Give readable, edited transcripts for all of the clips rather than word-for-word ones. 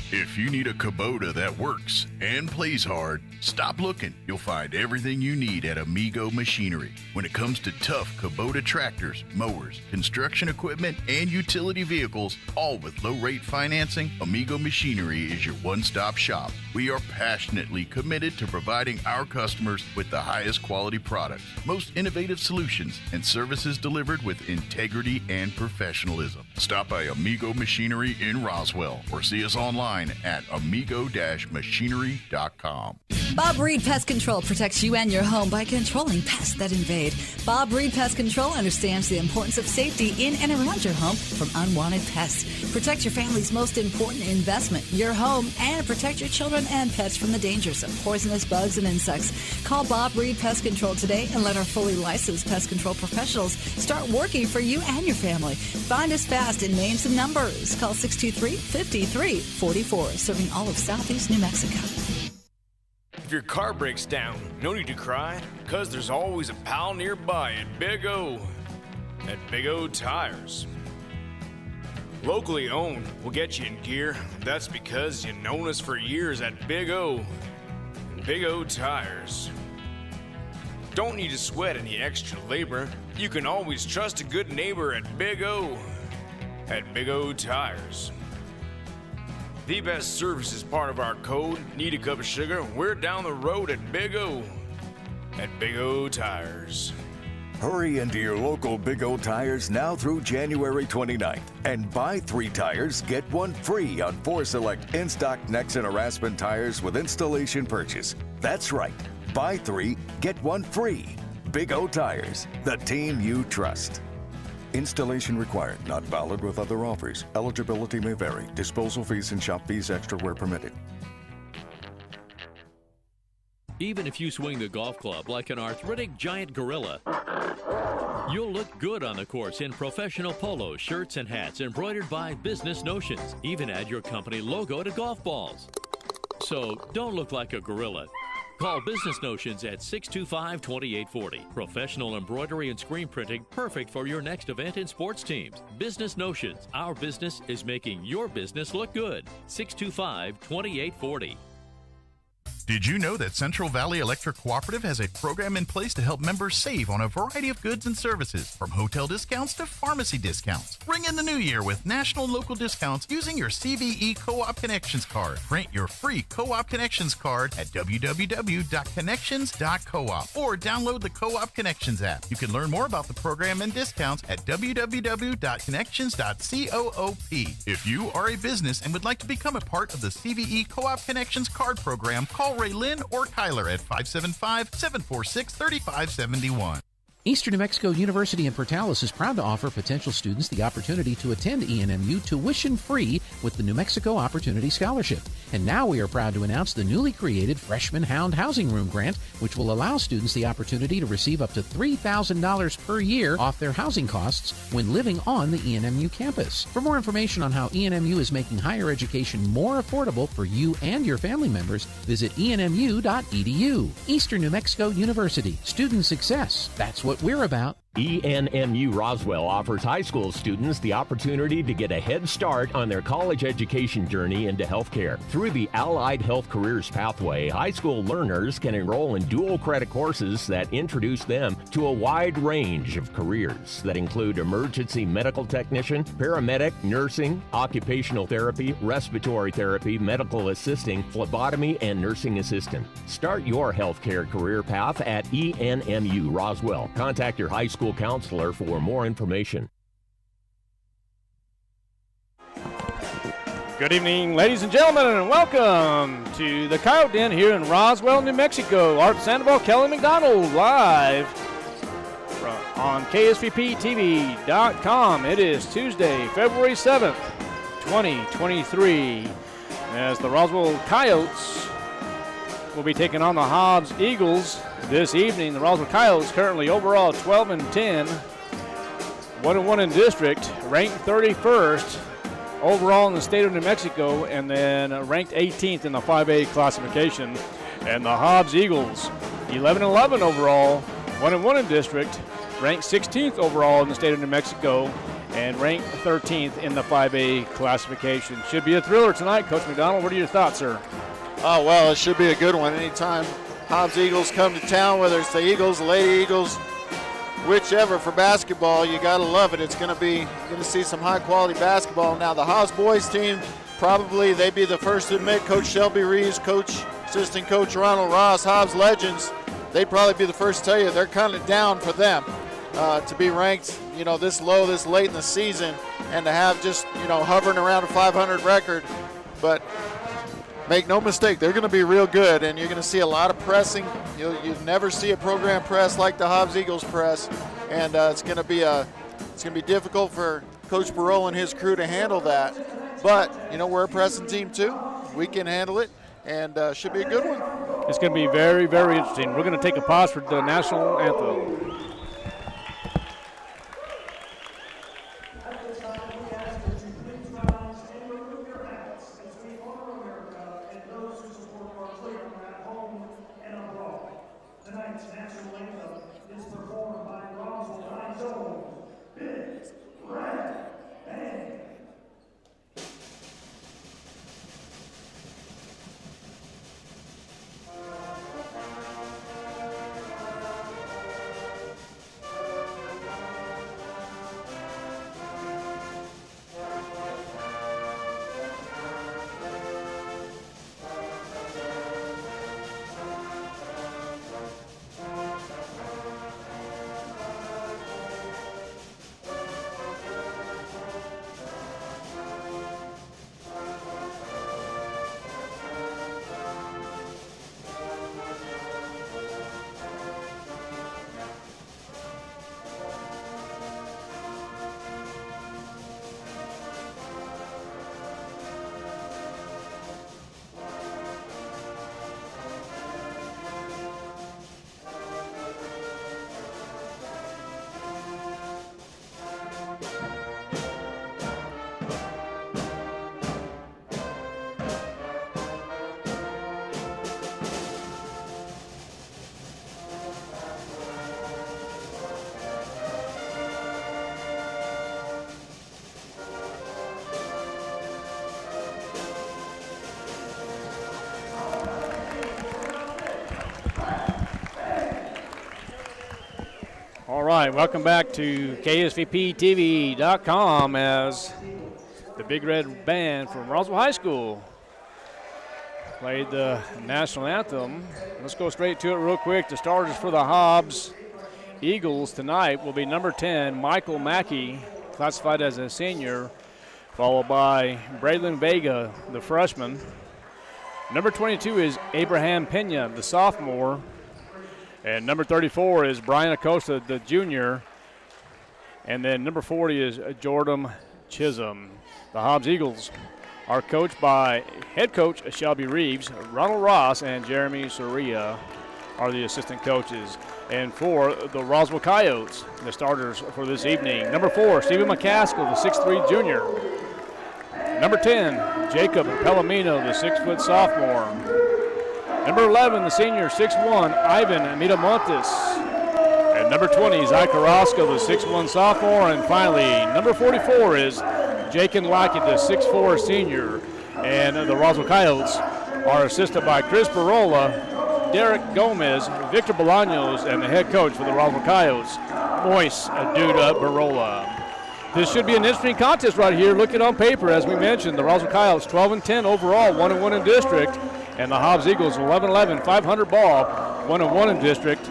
If you need a Kubota that works and plays hard, stop looking. You'll find everything you need at Amigo Machinery. When it comes to tough Kubota tractors, mowers, construction equipment, and utility vehicles, all with low-rate financing, Amigo Machinery is your one-stop shop. We are passionately committed to providing our customers with the highest quality products, most innovative solutions, and services delivered with integrity and professionalism. Stop by Amigo Machinery in Roswell or see us online at amigo-machinery.com. Bob Reed Pest Control protects you and your home by controlling pests that invade. Bob Reed Pest Control understands the importance of safety in and around your home from unwanted pests. Protect your family's most important investment, your home, and protect your children and pets from the dangers of poisonous bugs and insects. Call Bob Reed Pest Control today and let our fully licensed pest control professionals start working for you and your family. Find us fast in names and numbers. Call 623-5344, serving all of southeast New Mexico. If your car breaks down, no need to cry, because there's always a pal nearby at Big O. At Big O Tires. Locally owned will get you in gear. That's because you've known us for years at Big O. Big O Tires. Don't need to sweat any extra labor. You can always trust a good neighbor at Big O. At Big O Tires. The best service is part of our code. Need a cup of sugar? We're down the road at Big O. At Big O Tires. Hurry into your local Big O Tires now through January 29th and buy 3 tires, get 1 free on 4 select in-stock Nexen or Aspen tires with installation purchase. That's right. Buy 3, get 1 free. Big O Tires, the team you trust. Installation required, not valid with other offers. Eligibility may vary. Disposal fees and shop fees extra where permitted. Even if you swing the golf club like an arthritic giant gorilla, you'll look good on the course in professional polos, shirts, and hats embroidered by Business Notions. Even add your company logo to golf balls. So don't look like a gorilla. Call Business Notions at 625-2840. Professional embroidery and screen printing, perfect for your next event and sports teams. Business Notions. Our business is making your business look good. 625-2840. Did you know that Central Valley Electric Cooperative has a program in place to help members save on a variety of goods and services, from hotel discounts to pharmacy discounts? Ring in the new year with national and local discounts using your CVE Co-op Connections card. Print your free Co-op Connections card at www.connections.coop or download the Co-op Connections app. You can learn more about the program and discounts at www.connections.coop. If you are a business and would like to become a part of the CVE Co-op Connections card program, call Ray Lynn or Kyler at 575-746-3571. Eastern New Mexico University in Portales is proud to offer potential students the opportunity to attend ENMU tuition-free with the New Mexico Opportunity Scholarship. And now we are proud to announce the newly created Freshman Hound Housing Room Grant, which will allow students the opportunity to receive up to $3,000 per year off their housing costs when living on the ENMU campus. For more information on how ENMU is making higher education more affordable for you and your family members, visit enmu.edu. Eastern New Mexico University. Student success. That's what we're about. ENMU Roswell offers high school students the opportunity to get a head start on their college education journey into healthcare. Through the Allied Health Careers Pathway, high school learners can enroll in dual credit courses that introduce them to a wide range of careers that include emergency medical technician, paramedic, nursing, occupational therapy, respiratory therapy, medical assisting, phlebotomy, and nursing assistant. Start your healthcare career path at ENMU Roswell. Contact your high school counselor for more information. Good evening, ladies and gentlemen, and welcome to the Coyote Den here in Roswell, New Mexico. Art Sandoval, Kelly McDonald, live on KSVPTV.com. It is Tuesday, February 7th, 2023, as the Roswell Coyotes will be taking on the Hobbs Eagles this evening. The Roswell Coyotes currently overall 12-10, 1-1 in district, ranked 31st overall in the state of New Mexico, and then ranked 18th in the 5A classification. And the Hobbs Eagles, 11-11 overall, 1-1 in district, ranked 16th overall in the state of New Mexico, and ranked 13th in the 5A classification. Should be a thriller tonight. Coach McDonald, what are your thoughts, sir? Oh, well, it should be a good one. Anytime Hobbs Eagles come to town, whether it's the Eagles, the Lady Eagles, whichever for basketball, you got to love it. It's going to be, you're going to see some high-quality basketball. Now, the Hobbs boys team, probably they'd be the first to admit, Coach Shelby Reeves, assistant coach Ronald Ross, Hobbs legends, they'd probably be the first to tell you they're kind of down for them to be ranked, this low, this late in the season, and to have just, hovering around a 500 record. But make no mistake, they're going to be real good, and you're going to see a lot of pressing. You never see a program press like the Hobbs Eagles press, and it's going to be difficult for Coach Barola and his crew to handle that. But we're a pressing team too. We can handle it, and should be a good one. It's going to be very, very interesting. We're going to take a pause for the national anthem. All right, welcome back to KSVPTV.com as the Big Red Band from Roswell High School played the national anthem. Let's go straight to it real quick. The starters for the Hobbs Eagles tonight will be number 10, Michael Mackey, classified as a senior, followed by Braylon Vega, the freshman. Number 22 is Abraham Pena, the sophomore. And number 34 is Brian Acosta, the junior. And then number 40 is Jordan Chisholm. The Hobbs Eagles are coached by head coach Shelby Reeves, Ronald Ross, and Jeremy Soria are the assistant coaches. And for the Roswell Coyotes, the starters for this evening, number 4, Stephen McCaskill, the 6'3 junior. Number 10, Jacob Palomino, the 6-foot sophomore. Number 11, the senior, 6'1", Ivan Miramontes. And number 20, Zach Carrasco, the 6'1" sophomore. And finally, number 44 is Jakin Lackett, the 6'4" senior. And the Roswell Coyotes are assisted by Chris Barola, Derek Gomez, Victor Bolaños, and the head coach for the Roswell Coyotes, Moise Duda Barola. This should be an interesting contest right here. Looking on paper, as we mentioned, the Roswell Coyotes 12-10 overall, 1-1 in district. And the Hobbs Eagles 11-11, 500 ball, 1-1 in district.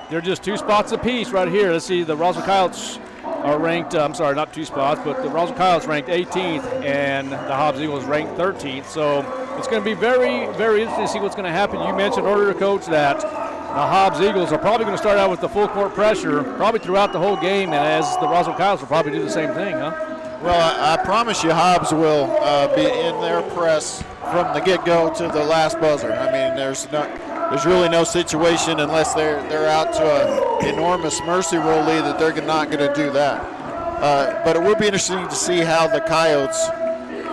They're just 2 spots apiece right here. Let's see, the Roswell Coyotes are ranked, not 2 spots, but the Roswell Coyotes ranked 18th and the Hobbs Eagles ranked 13th. So it's going to be very, very interesting to see what's going to happen. You mentioned earlier, Coach, that the Hobbs Eagles are probably going to start out with the full court pressure probably throughout the whole game, and as the Roswell Coyotes will probably do the same thing, huh? Well, I promise you Hobbs will be in their press from the get-go to the last buzzer. I mean, there's really no situation unless they're out to an enormous mercy rule lead that they're not going to do that. But it will be interesting to see how the Coyotes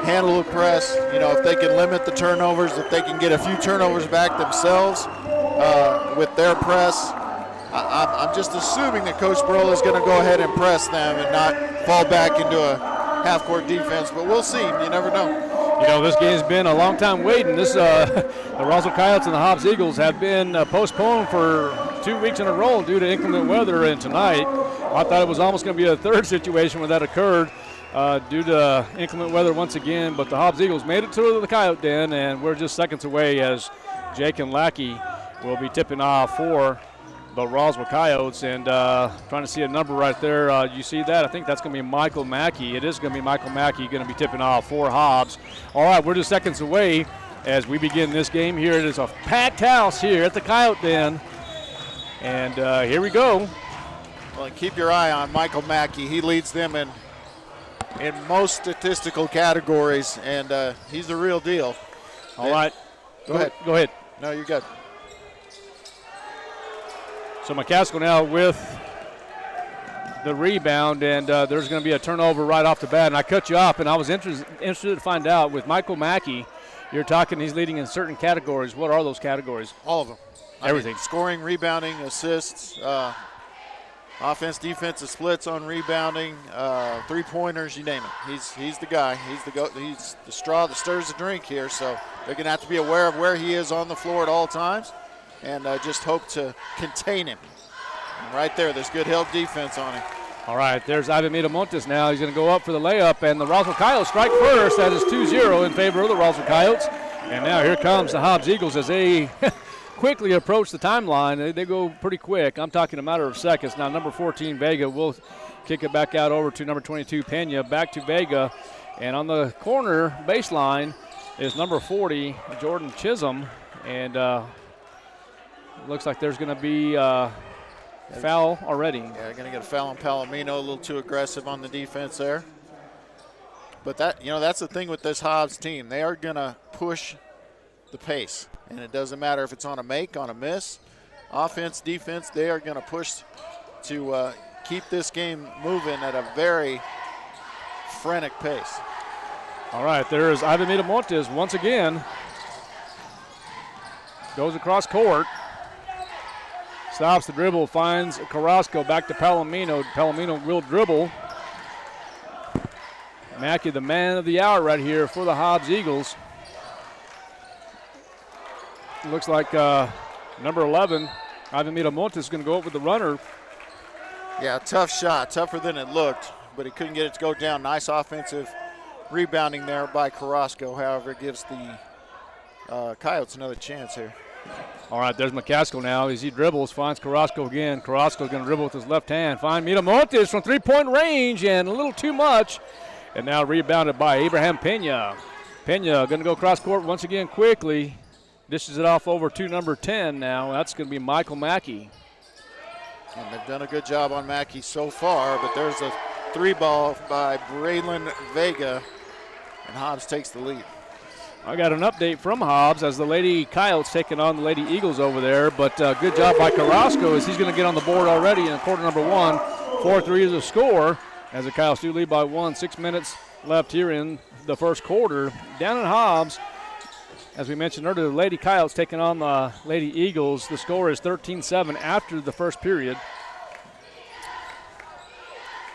handle the press. If they can limit the turnovers, if they can get a few turnovers back themselves with their press. I'm just assuming that Coach Barola is going to go ahead and press them and not fall back into a half-court defense, but we'll see. You never know. You know, this game's been a long time waiting. The Roswell Coyotes and the Hobbs Eagles have been postponed for 2 weeks in a row due to inclement weather, and tonight I thought it was almost going to be a third situation where that occurred due to inclement weather once again, but the Hobbs Eagles made it to the Coyote Den, and we're just seconds away as Jake and Lackey will be tipping off for the Roswell Coyotes, and trying to see a number right there. You see that? I think that's going to be Michael Mackey. It is going to be Michael Mackey going to be tipping off for Hobbs. All right, we're just seconds away as we begin this game here. It is a packed house here at the Coyote Den, and here we go. Well, keep your eye on Michael Mackey. He leads them in most statistical categories, and he's the real deal. All right. Go ahead. Go ahead. No, you're good. So McCaskill now with the rebound, and there's going to be a turnover right off the bat. And I cut you off, and I was interested to find out with Michael Mackey, you're talking he's leading in certain categories. What are those categories? All of them. Everything. I mean, scoring, rebounding, assists, offense, defensive splits on rebounding, three-pointers, you name it. He's the guy. He's the straw that stirs the drink here, so they're going to have to be aware of where he is on the floor at all times. And just hope to contain him. And right there's good help defense on him. All right, there's Ivan Miramontes now. He's going to go up for the layup, and the Roswell Coyotes strike first. That is 2-0 in favor of the Roswell Coyotes. And now here comes the Hobbs Eagles as they quickly approach the timeline. They go pretty quick. I'm talking a matter of seconds. Now number 14, Vega, will kick it back out over to number 22, Pena. Back to Vega. And on the corner baseline is number 40, Jordan Chisholm. And looks like there's going to be a foul already. Yeah, they're going to get a foul on Palomino, a little too aggressive on the defense there. But that's the thing with this Hobbs team. They are going to push the pace, and it doesn't matter if it's on a make, on a miss, offense, defense. They are going to push to keep this game moving at a very frenetic pace. All right, there's Ivan Miramontes once again. Goes across court. Stops the dribble, finds Carrasco, back to Palomino. Palomino will dribble. Mackey, the man of the hour right here for the Hobbs Eagles. Looks like number 11, Ivan Miramontes, is going to go up with the runner. Yeah, tough shot, tougher than it looked, but he couldn't get it to go down. Nice offensive rebounding there by Carrasco. However, it gives the Coyotes another chance here. All right, there's McCaskill now as he dribbles, finds Carrasco again. Carrasco's going to dribble with his left hand. Find Miramontes from three-point range, and a little too much. And now rebounded by Abraham Pena. Pena going to go across court once again quickly. Dishes it off over to number 10 now. That's going to be Michael Mackey. And they've done a good job on Mackey so far, but there's a three ball by Braylon Vega, and Hobbs takes the lead. I got an update from Hobbs as the Lady Coyotes taking on the Lady Eagles over there, but good job by Carrasco as he's going to get on the board already in quarter number 1. 4-3 is the score as the Coyotes do lead by 1. 6 minutes left here in the first quarter. Down at Hobbs, as we mentioned earlier, the Lady Coyotes taking on the Lady Eagles. The score is 13-7 after the first period.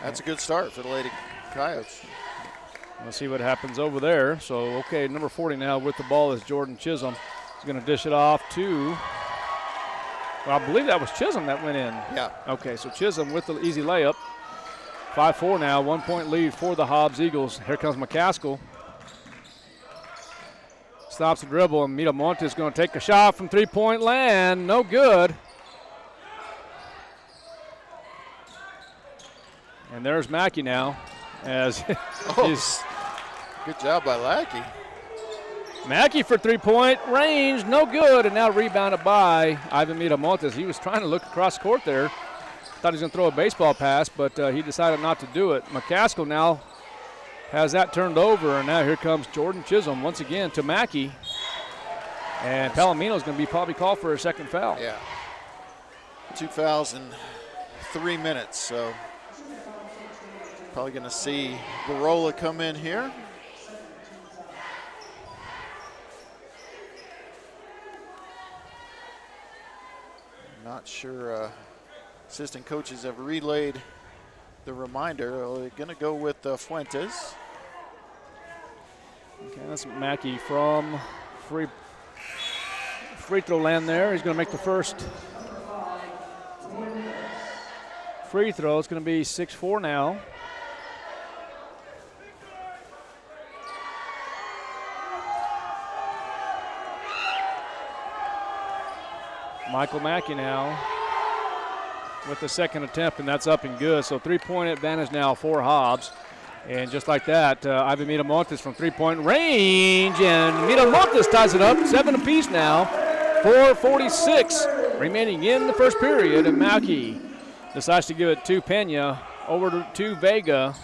That's a good start for the Lady Coyotes. Let's see what happens over there. So, okay, number 40 now with the ball is Jordan Chisholm. He's going to dish it off to, well, I believe that was Chisholm that went in. Yeah. Okay, so Chisholm with the easy layup. 5-4 now, 1 point lead for the Hobbs Eagles. Here comes McCaskill. Stops the dribble, and Miramontes is going to take a shot from three-point land. No good. And there's Mackey now as he's. Good job by Lackey. Mackey for three-point range, no good, and now rebounded by Ivan Miramontes. He was trying to look across court there. Thought he was going to throw a baseball pass, but he decided not to do it. McCaskill now has that turned over, and now here comes Jordan Chisholm once again to Mackey. And Palomino's going to be probably called for a second foul. Yeah. 2 fouls in 3 minutes, so probably going to see Barola come in here. Not sure Assistant coaches have relayed the reminder. They're going to go with Fuentes. Okay, that's Mackey from free throw land there. He's going to make the first free throw. It's going to be 6-4 now. Michael Mackey now with the second attempt, and that's up and good. So 3-point advantage now for Hobbs. And just like that, Ivan Miramontes from three-point range, and Miramontes ties it up, 7 apiece now. 4:46 remaining in the first period, and Mackey decides to give it to Pena, over to Vega.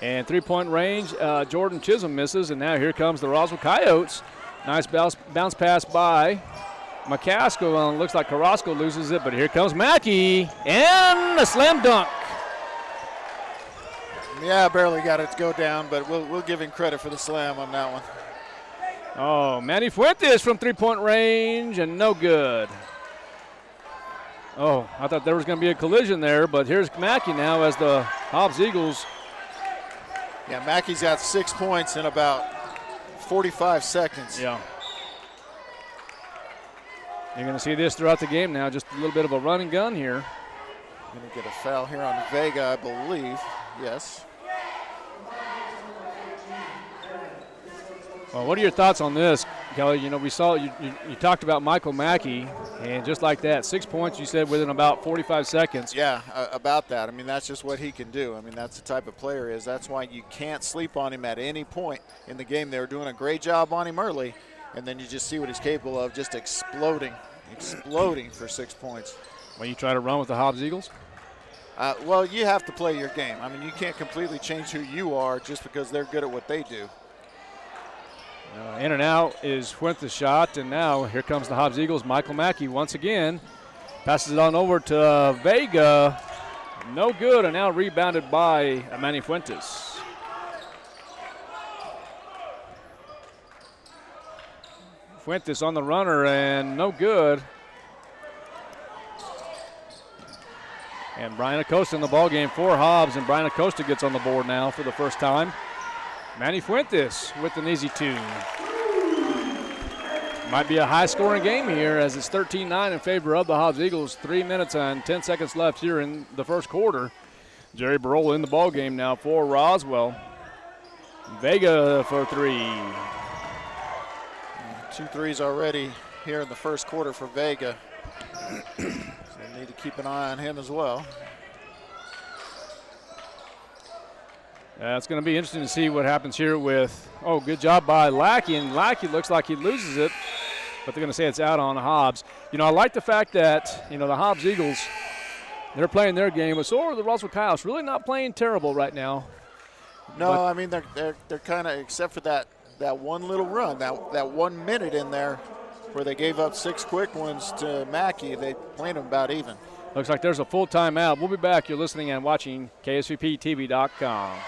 And three-point range, Jordan Chisholm misses, and now here comes the Roswell Coyotes. Nice bounce pass by McCaskill, and looks like Carrasco loses it, but here comes Mackey, and a slam dunk. Yeah, barely got it to go down, but we'll give him credit for the slam on that one. Oh, Manny Fuentes from three-point range, and no good. Oh, I thought there was going to be a collision there, but here's Mackey now as the Hobbs Eagles. Yeah, Mackey's got 6 points in about 45 seconds. Yeah. You're going to see this throughout the game now, just a little bit of a run and gun here. Going to get a foul here on Vega, I believe. Yes. Well, what are your thoughts on this, Kelly? You know, we saw you talked about Michael Mackey, and just like that, 6 points, you said, within about 45 seconds. Yeah, about that. I mean, that's just what he can do. I mean, that's the type of player he is. That's why you can't sleep on him at any point in the game. They were doing a great job on him early, and then you just see what he's capable of, just exploding for 6 points. When you try to run with the Hobbs Eagles? Well, you have to play your game. I mean, you can't completely change who you are just because they're good at what they do. In and out is Fuentes' shot, and now here comes the Hobbs Eagles. Michael Mackey once again passes it on over to Vega. No good, and now rebounded by Manny Fuentes. Fuentes on the runner, and no good. And Brian Acosta in the ballgame for Hobbs, and Brian Acosta gets on the board now for the first time. Manny Fuentes with an easy two. Might be a high-scoring game here as it's 13-9 in favor of the Hobbs Eagles. 3 minutes and 10 seconds left here in the first quarter. Jerry Barola in the ballgame now for Roswell. Vega for three. 2 threes already here in the first quarter for Vega. So they need to keep an eye on him as well. It's going to be interesting to see what happens here with, good job by Lackey, and Lackey looks like he loses it, but they're going to say it's out on Hobbs. You know, I like the fact that, the Hobbs Eagles, they're playing their game, but so are the Roswell Coyotes, really not playing terrible right now. No, I mean, they're kind of, except for that one little run, that 1 minute in there where they gave up 6 quick ones to Mackey, they played them about even. Looks like there's a full timeout. We'll be back. You're listening and watching KSVPTV.com.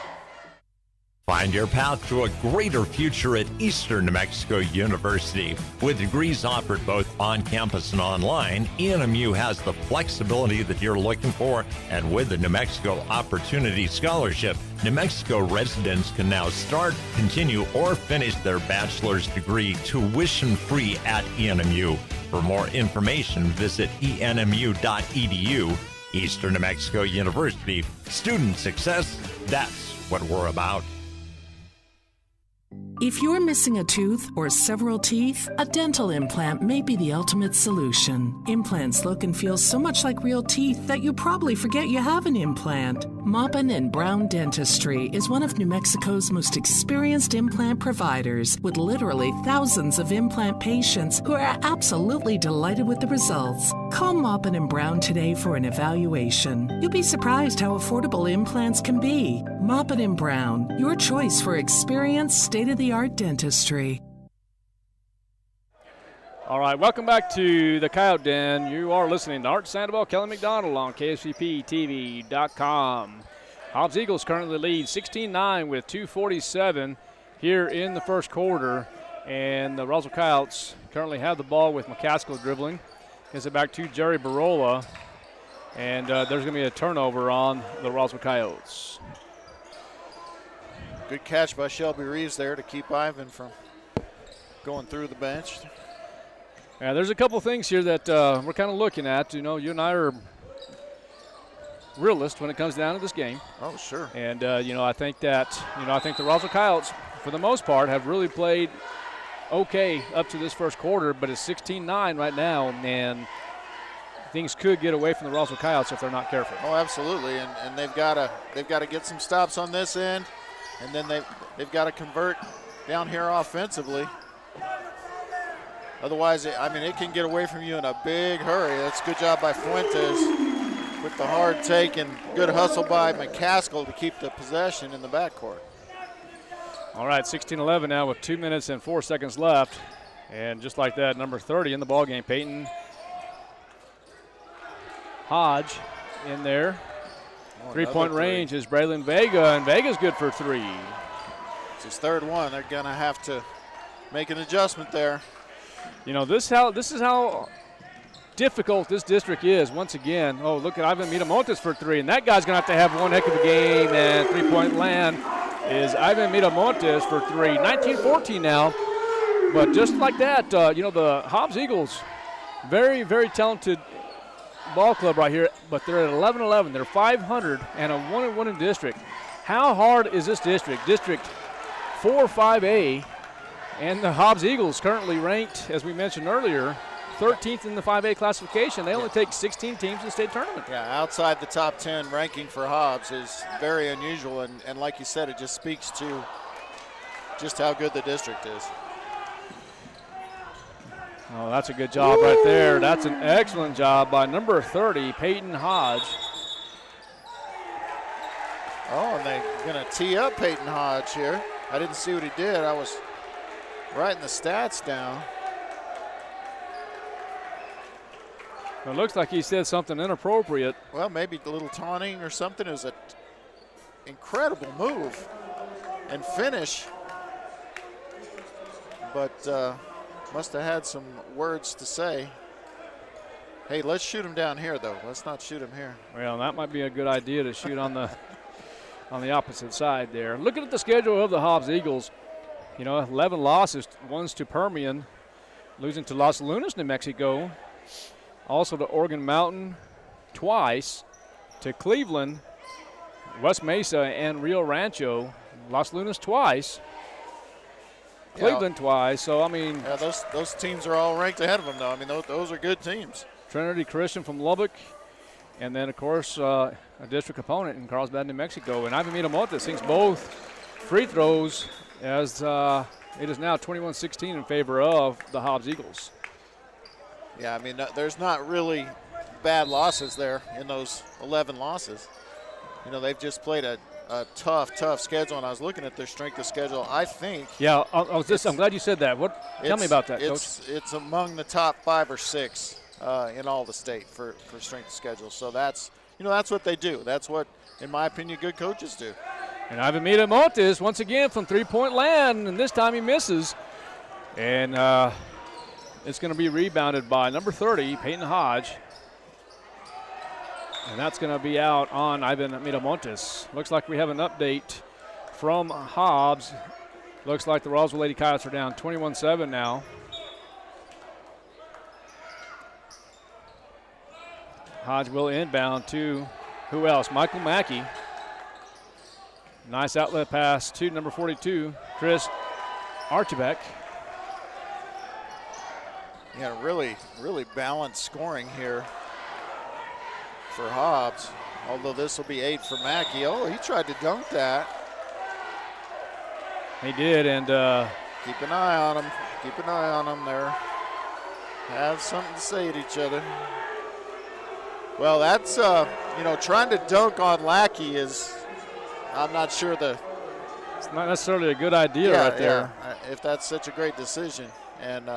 Find your path to a greater future at Eastern New Mexico University. With degrees offered both on campus and online, ENMU has the flexibility that you're looking for, and with the New Mexico Opportunity Scholarship, New Mexico residents can now start, continue, or finish their bachelor's degree tuition-free at ENMU. For more information, visit enmu.edu. Eastern New Mexico University. Student success, that's what we're about. If you're missing a tooth or several teeth, a dental implant may be the ultimate solution. Implants look and feel so much like real teeth that you probably forget you have an implant. Maupin & Brown Dentistry is one of New Mexico's most experienced implant providers, with literally thousands of implant patients who are absolutely delighted with the results. Call Maupin & Brown today for an evaluation. You'll be surprised how affordable implants can be. Maupin & Brown, your choice for experienced, state-of-the-art dentistry. All right, welcome back to the Coyote Den. You are listening to Art Sandoval, Kelly McDonald on KSVPTV.com. Hobbs Eagles currently lead 16-9 with 2:47 here in the first quarter. And the Roswell Coyotes currently have the ball with McCaskill dribbling. Gets it back to Jerry Barola. And there's going to be a turnover on the Roswell Coyotes. Good catch by Shelby Reeves there to keep Ivan from going through the bench. Yeah, there's a couple things here that we're kind of looking at. You know, you and I are realists when it comes down to this game. Oh, sure. And, you know, I think the Roswell Coyotes, for the most part, have really played okay up to this first quarter, but it's 16-9 right now, and things could get away from the Roswell Coyotes if they're not careful. Oh, absolutely, and they've got to get some stops on this end, and then they've got to convert down here offensively. Otherwise, it can get away from you in a big hurry. That's a good job by Fuentes with the hard take, and good hustle by McCaskill to keep the possession in the backcourt. All right, 16-11 now with 2 minutes and 4 seconds left. And just like that, number 30 in the ballgame, Peyton Hodge in there. Three-point range is Braylon Vega, and Vega's good for three. It's his third one. They're going to have to make an adjustment there. You know, this is how difficult this district is. Once again, oh, look at Ivan Miramontes for three, and that guy's going to have one heck of a game, and three-point land is Ivan Miramontes for three. 19-14 now, but just like that, you know, the Hobbs Eagles, very, very talented ball club right here, but they're at 11-11. They're 500 and a 1-1 in district. How hard is this district? District 4-5A, and the Hobbs Eagles currently ranked, as we mentioned earlier, 13th in the 5A classification. They only take 16 teams in the state tournament. Yeah, outside the top 10 ranking for Hobbs is very unusual, and like you said, it just speaks to just how good the district is. Oh, that's a good job right there. That's an excellent job by number 30, Peyton Hodge. Oh, and they're going to tee up Peyton Hodge here. I didn't see what he did. I was writing the stats down. It looks like he said something inappropriate. Well, maybe a little taunting or something. It was an incredible move and finish. But must have had some words to say. Hey, let's shoot him down here, though. Let's not shoot him here. Well, that might be a good idea to shoot on the opposite side there. Looking at the schedule of the Hobbs Eagles, you know, 11 losses, one's to Permian, losing to Los Lunas, New Mexico, also to Oregon Mountain twice, to Cleveland, West Mesa, and Rio Rancho. Los Lunas twice, Cleveland twice. So, I mean. Yeah, those teams are all ranked ahead of them, though. I mean, those are good teams. Trinity Christian from Lubbock, and then, of course, a district opponent in Carlsbad, New Mexico. And Ivan Miramontes sinks both free throws as it is now 21-16 in favor of the Hobbs Eagles. Yeah, I mean, there's not really bad losses there in those 11 losses. You know, they've just played a tough schedule, and I was looking at their strength of schedule. I think. Yeah, I'm glad you said that. Tell me about that, Coach. It's among the top 5 or 6 in all the state for strength of schedule. So that's what they do. That's what, in my opinion, good coaches do. And Ivan Miramontes once again from three-point land, and this time he misses. And it's going to be rebounded by number 30, Peyton Hodge. And that's going to be out on Ivan Miramontes. Looks like we have an update from Hobbs. Looks like the Roswell Lady Coyotes are down 21-7 now. Hodge will inbound to who else? Michael Mackey. Nice outlet pass to number 42, Chris Archibek. Yeah, really balanced scoring here for Hobbs, although this will be 8 for Mackey. Oh, he tried to dunk that. He did, and keep an eye on him. Keep an eye on him there. Have something to say to each other. Well, that's, trying to dunk on Lackey is, I'm not sure it's not necessarily a good idea right there. Yeah, if that's such a great decision. And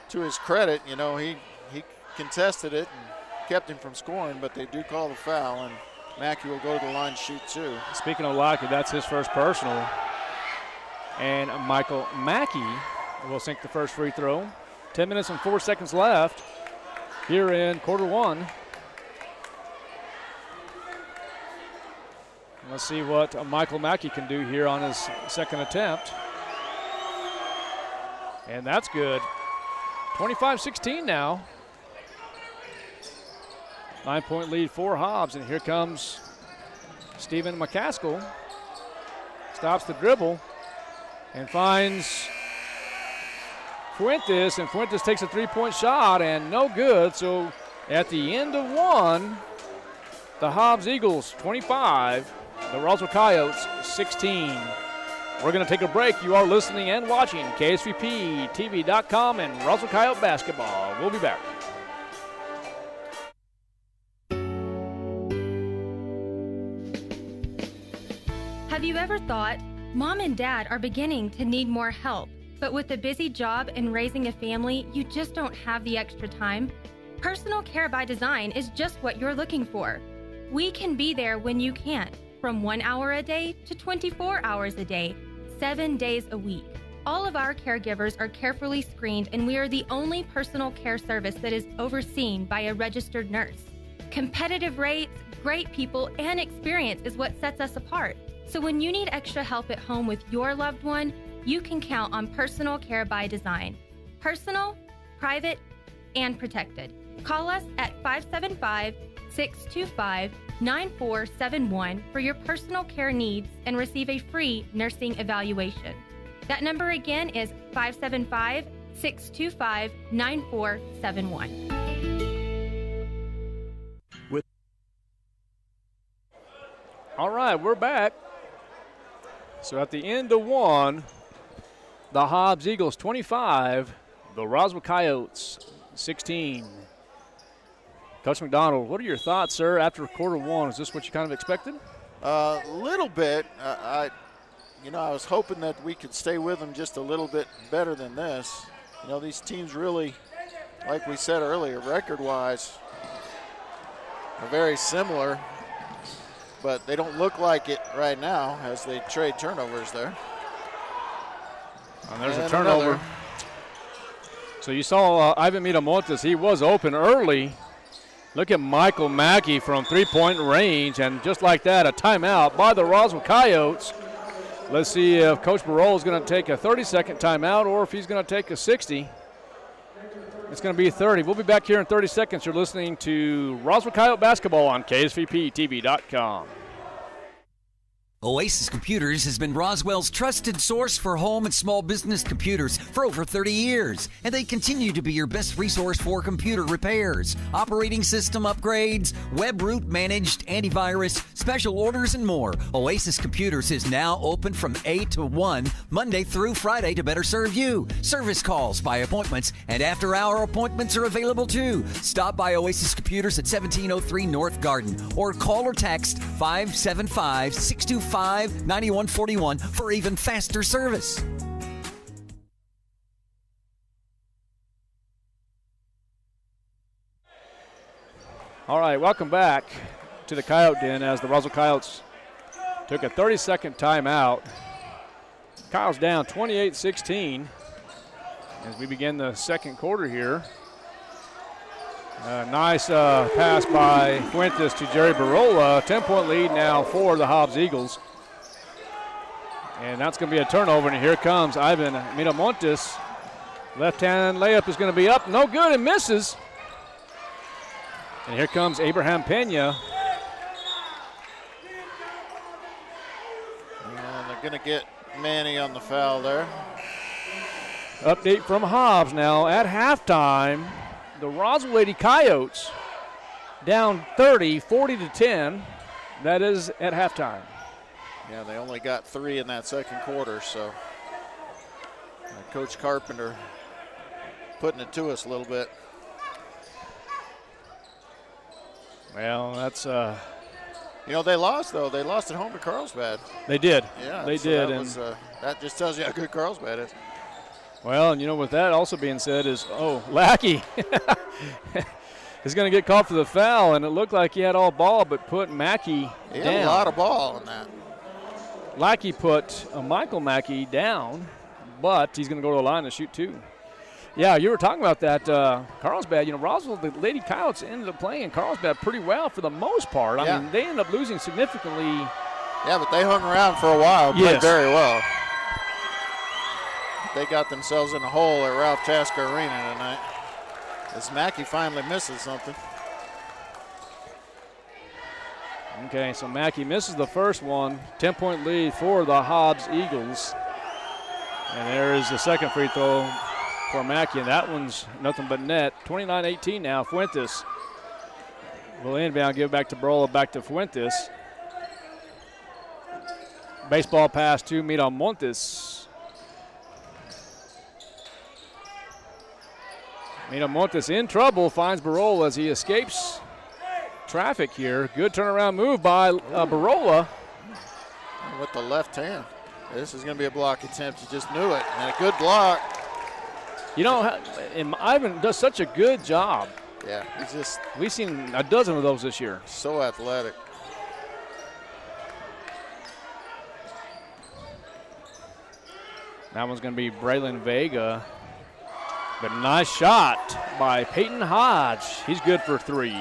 to his credit, he contested it and kept him from scoring, but they do call the foul, and Mackey will go to the line to shoot 2. Speaking of Lackey, that's his first personal. And Michael Mackey will sink the first free throw. 10 minutes and 4 seconds left here in quarter one. Let's see what Michael Mackey can do here on his second attempt. And that's good. 25-16 now. 9-point lead for Hobbs, and here comes Stephen McCaskill. Stops the dribble and finds Fuentes, and Fuentes takes a three-point shot, and no good. So at the end of one, the Hobbs Eagles 25, the Roswell Coyotes 16. We're going to take a break. You are listening and watching KSVPTV.com and Roswell Coyote Basketball. We'll be back. Have you ever thought, Mom and Dad are beginning to need more help, but with a busy job and raising a family, you just don't have the extra time? Personal Care by Design is just what you're looking for. We can be there when you can't, from 1 hour a day to 24 hours a day, 7 days a week. All of our caregivers are carefully screened, and we are the only personal care service that is overseen by a registered nurse. Competitive rates, great people, and experience is what sets us apart. So when you need extra help at home with your loved one, you can count on Personal Care by Design. Personal, private, and protected. Call us at 575-625-9471 for your personal care needs and receive a free nursing evaluation. That number again is 575-625-9471. All right, we're back. So at the end of one, the Hobbs Eagles 25, the Roswell Coyotes 16. Coach McDonald, what are your thoughts, sir, after quarter one? Is this what you kind of expected? A little bit. I was hoping that we could stay with them just a little bit better than this. You know, these teams really, like we said earlier, record-wise, are very similar, but they don't look like it right now as they trade turnovers there. And there's a turnover. Another. So you saw Ivan Miramontes. He was open early. Look at Michael Mackey from three-point range, and just like that, a timeout by the Roswell Coyotes. Let's see if Coach Barola is going to take a 30-second timeout or if he's going to take a 60. It's going to be 30. We'll be back here in 30 seconds. You're listening to Roswell Coyote Basketball on KSVPTV.com. Oasis Computers has been Roswell's trusted source for home and small business computers for over 30 years, and they continue to be your best resource for computer repairs, operating system upgrades, web root managed antivirus, special orders, and more. Oasis Computers is now open from 8 to 1, Monday through Friday to better serve you. Service calls by appointments and after-hour appointments are available too. Stop by Oasis Computers at 1703 North Garden or call or text 575-625-9141 for even faster service. All right, welcome back to the Coyote Den as the Roswell Coyotes took a 30-second timeout. Kyle's down 28-16 as we begin the second quarter here. Nice pass by Fuentes to Jerry Barola. 10-point lead now for the Hobbs Eagles. And that's going to be a turnover, and here comes Ivan Miramontes. Left-hand layup is going to be up. No good, and misses. And here comes Abraham Pena. And they're going to get Manny on the foul there. Update from Hobbs now at halftime. The Roswell Lady Coyotes down 30, 40-10. That is at halftime. Yeah, they only got 3 in that second quarter, so Coach Carpenter putting it to us a little bit. Well, that's you know, they lost, though. They lost at home to Carlsbad. They did. Yeah, they so did. That just tells you how good Carlsbad is. Well, and you know, with that also being said is, Lackey is going to get called for the foul, and it looked like he had all ball but put Mackey down. He had a lot of ball in that. Lackey put Michael Mackey down, but he's going to go to the line and shoot 2. Yeah, you were talking about that. Carlsbad, you know, Roswell, the Lady Coyotes ended up playing Carlsbad pretty well for the most part. I mean, they ended up losing significantly Yeah, but they hung around for a while, played very well. They got themselves in a hole at Ralph Tasker Arena tonight. As Mackey finally misses something. Okay, so Mackey misses the first one. 10-point lead for the Hobbs Eagles. And there is the second free throw for Mackey, and that one's nothing but net. 29-18 now. Fuentes will inbound, give back to Barola, back to Fuentes. Baseball pass to Miramontes. Miramontes in trouble, finds Barola as he escapes traffic here. Good turnaround move by Barola. With the left hand. This is going to be a block attempt. You just knew it. And a good block. You know, Ivan does such a good job. Yeah, he's just. We've seen a dozen of those this year. So athletic. That one's going to be Braylon Vega. But a nice shot by Peyton Hodge. He's good for three.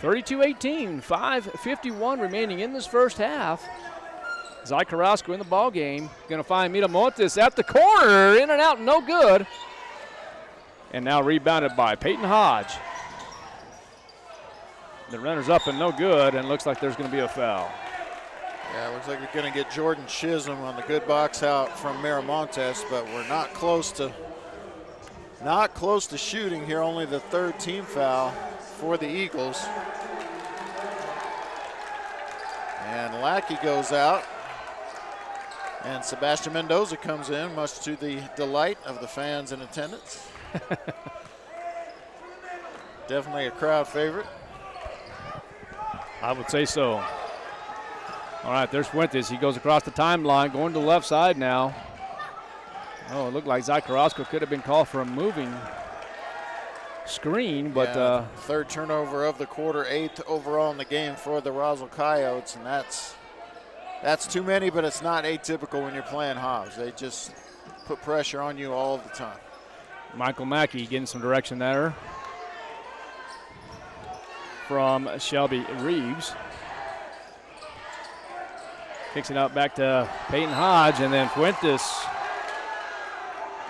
32-18, 5:51 remaining in this first half. Zy Carrasco in the ball game. Going to find Miramontes at the corner. In and out, no good. And now rebounded by Peyton Hodge. The runner's up and no good, and looks like there's going to be a foul. Yeah, it looks like we're going to get Jordan Chisholm on the good box out from Miramontes, but we're not close to shooting here. Only the third team foul for the Eagles. And Lackey goes out. And Sebastian Mendoza comes in, much to the delight of the fans in attendance. Definitely a crowd favorite. I would say so. All right, there's Fuentes. He goes across the timeline, going to the left side now. Oh, it looked like Zy Carrasco could have been called for a moving screen, but yeah, third turnover of the quarter, 8th overall in the game for the Roswell Coyotes, and that's too many, but it's not atypical when you're playing Hobbs. They just put pressure on you all the time. Michael Mackey getting some direction there from Shelby Reeves. Kicks it out back to Peyton Hodge, and then Fuentes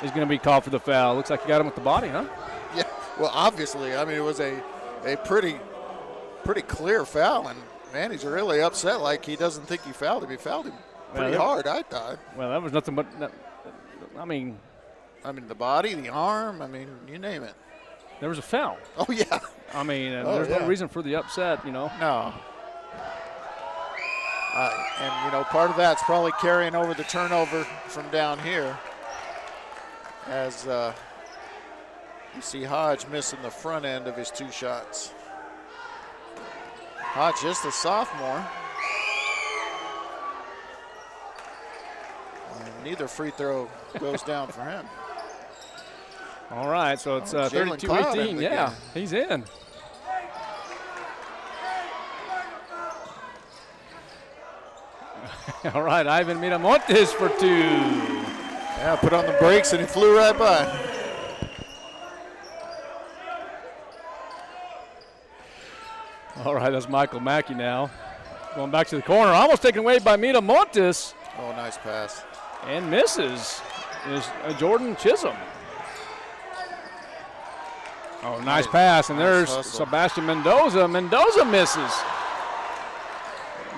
is going to be called for the foul. Looks like he got him with the body, huh? Yeah, well, obviously. I mean, it was a pretty clear foul, and man, he's really upset like he doesn't think he fouled him. He fouled him pretty hard, I thought. Well, that was nothing but, I mean, the body, the arm, you name it. There was a foul. Oh, yeah. I mean, there's no reason for the upset, you know. No. And, part of that's probably carrying over the turnover from down here as you see Hodge missing the front end of his two shots. Hodge, just a sophomore. And neither free throw goes down for him. All right, so it's 32-18. Yeah, he's in. All right, Ivan Miramontes for two. Yeah, put on the brakes and he flew right by. All right, that's Michael Mackey now. Going back to the corner, almost taken away by Miramontes. Oh, nice pass. And misses is Jordan Chisholm. Oh, nice pass, and there's hustle. Sebastian Mendoza. Mendoza misses.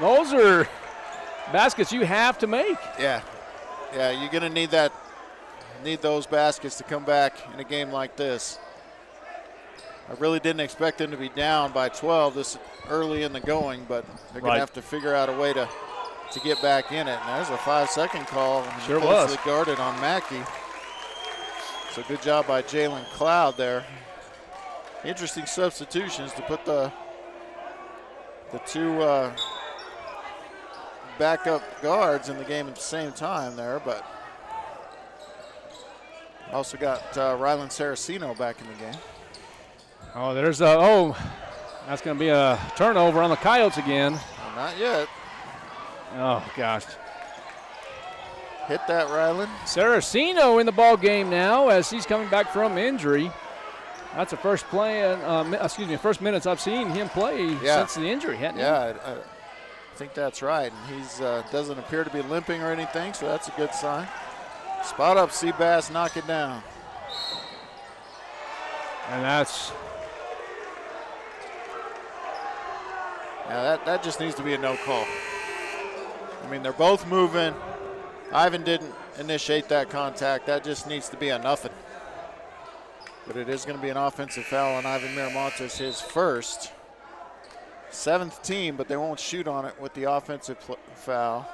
Those are baskets you have to make. Yeah, you're going to need those baskets to come back in a game like this. I really didn't expect them to be down by 12 this early in the going, but they're going to have to figure out a way to get back in it. And there's a 5-second call. Sure was. Guarded on Mackey. So good job by Jalen Cloud there. Interesting substitutions to put the two backup guards in the game at the same time there, but also got Rylan Saraceno back in the game. Oh, there's that's going to be a turnover on the Coyotes again. Well, not yet. Oh, gosh. Hit that, Rylan. Saraceno in the ball game now as he's coming back from injury. That's the first first minutes I've seen him play since the injury, hasn't he? Yeah, I think that's right. And he's doesn't appear to be limping or anything, so that's a good sign. Spot up, Seabass, knock it down. And that's... Yeah, that just needs to be a no call. I mean, they're both moving. Ivan didn't initiate that contact. That just needs to be a nothing. But it is going to be an offensive foul on Ivan Miramontes, his first. 7th team, but they won't shoot on it with the offensive foul.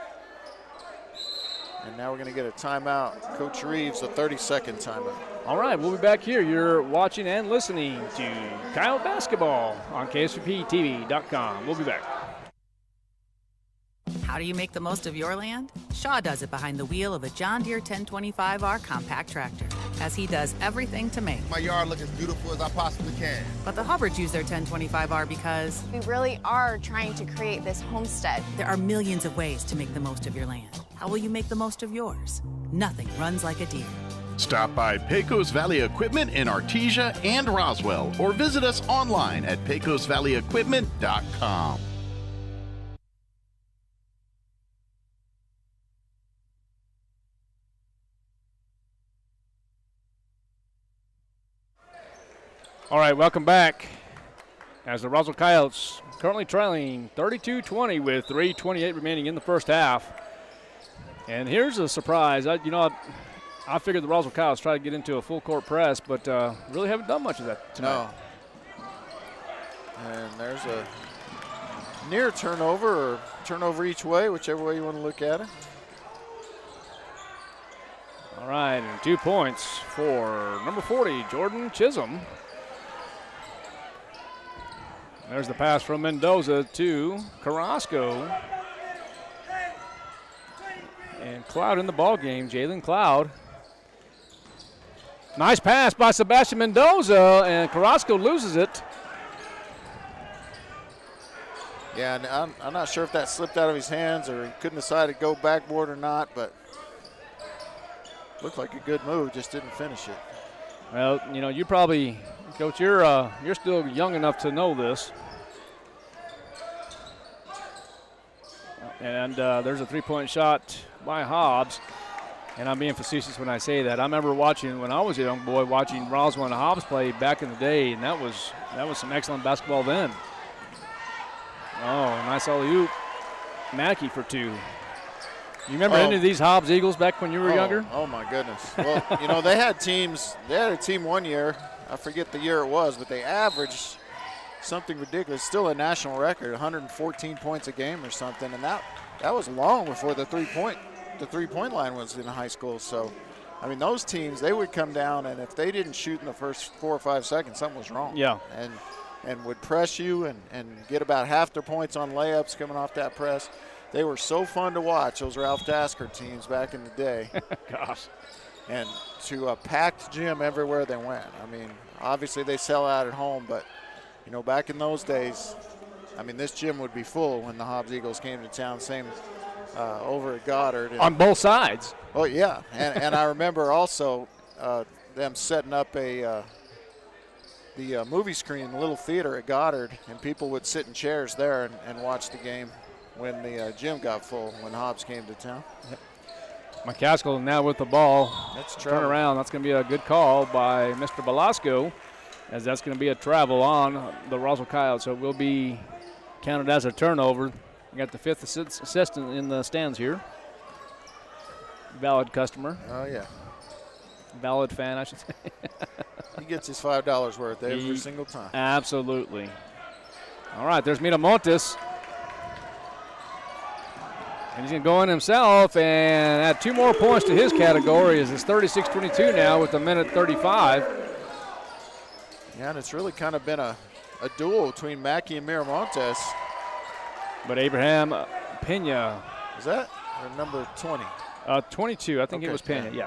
And now we're going to get a timeout. Coach Reeves, a 30-second timeout. All right, we'll be back here. You're watching and listening to Coyote Basketball on KSVPTV.com. We'll be back. How do you make the most of your land? Shaw does it behind the wheel of a John Deere 1025R compact tractor, as he does everything to make my yard look as beautiful as I possibly can. But the Hubbards use their 1025R because we really are trying to create this homestead. There are millions of ways to make the most of your land. How will you make the most of yours? Nothing runs like a Deere. Stop by Pecos Valley Equipment in Artesia and Roswell, or visit us online at pecosvalleyequipment.com. All right, welcome back. As the Roswell Coyotes currently trailing 32-20 with 3:28 remaining in the first half. And here's a surprise. I figured the Roswell Coyotes try to get into a full court press, but really haven't done much of that tonight. No. And there's a near turnover or turnover each way, whichever way you want to look at it. All right, and 2 points for number 40, Jordan Chisholm. There's the pass from Mendoza to Carrasco. And Cloud in the ball game, Jalen Cloud. Nice pass by Sebastian Mendoza, and Carrasco loses it. Yeah, and I'm not sure if that slipped out of his hands or he couldn't decide to go backboard or not, but looked like a good move, just didn't finish it. Well, you probably, Coach, you're still young enough to know this. And there's a three-point shot by Hobbs. And I'm being facetious when I say that. I remember watching, when I was a young boy, watching Roswell and Hobbs play back in the day, and that was some excellent basketball then. Oh, nice alley-oop. Mackey for 2. You remember any of these Hobbs Eagles back when you were younger? Oh, my goodness. Well, they had teams. They had a team one year. I forget the year it was, but they averaged something ridiculous. Still a national record, 114 points a game or something. And that was long before the three-point line was in high school. So, I mean, those teams, they would come down, and if they didn't shoot in the first 4 or 5 seconds, something was wrong. Yeah. And would press you and get about half their points on layups coming off that press. They were so fun to watch, those Ralph Tasker teams back in the day. Gosh. And to a packed gym everywhere they went. I mean, obviously they sell out at home, but, back in those days, I mean, this gym would be full when the Hobbs Eagles came to town. Same over at Goddard. On both sides. Oh, yeah. And I remember also them setting up the movie screen in the little theater at Goddard, and people would sit in chairs there and watch the game when the gym got full when Hobbs came to town. Yep. McCaskill now with the ball. That's turn around. That's going to be a good call by Mr. Velasco, as that's going to be a travel on the Roswell Coyotes. So it will be counted as a turnover. We got the 5th assistant in the stands here. Valid customer. Oh, yeah. Valid fan, I should say. He gets his $5 worth every single time. Absolutely. All right, there's Miramontes. And he's going to go in himself and add 2 more points to his category, as it's 36-22 now with a minute 35. Yeah, and it's really kind of been a duel between Mackey and Miramontes. But Abraham Pena. Is that or number 20? 22. I think it was Pena, yeah.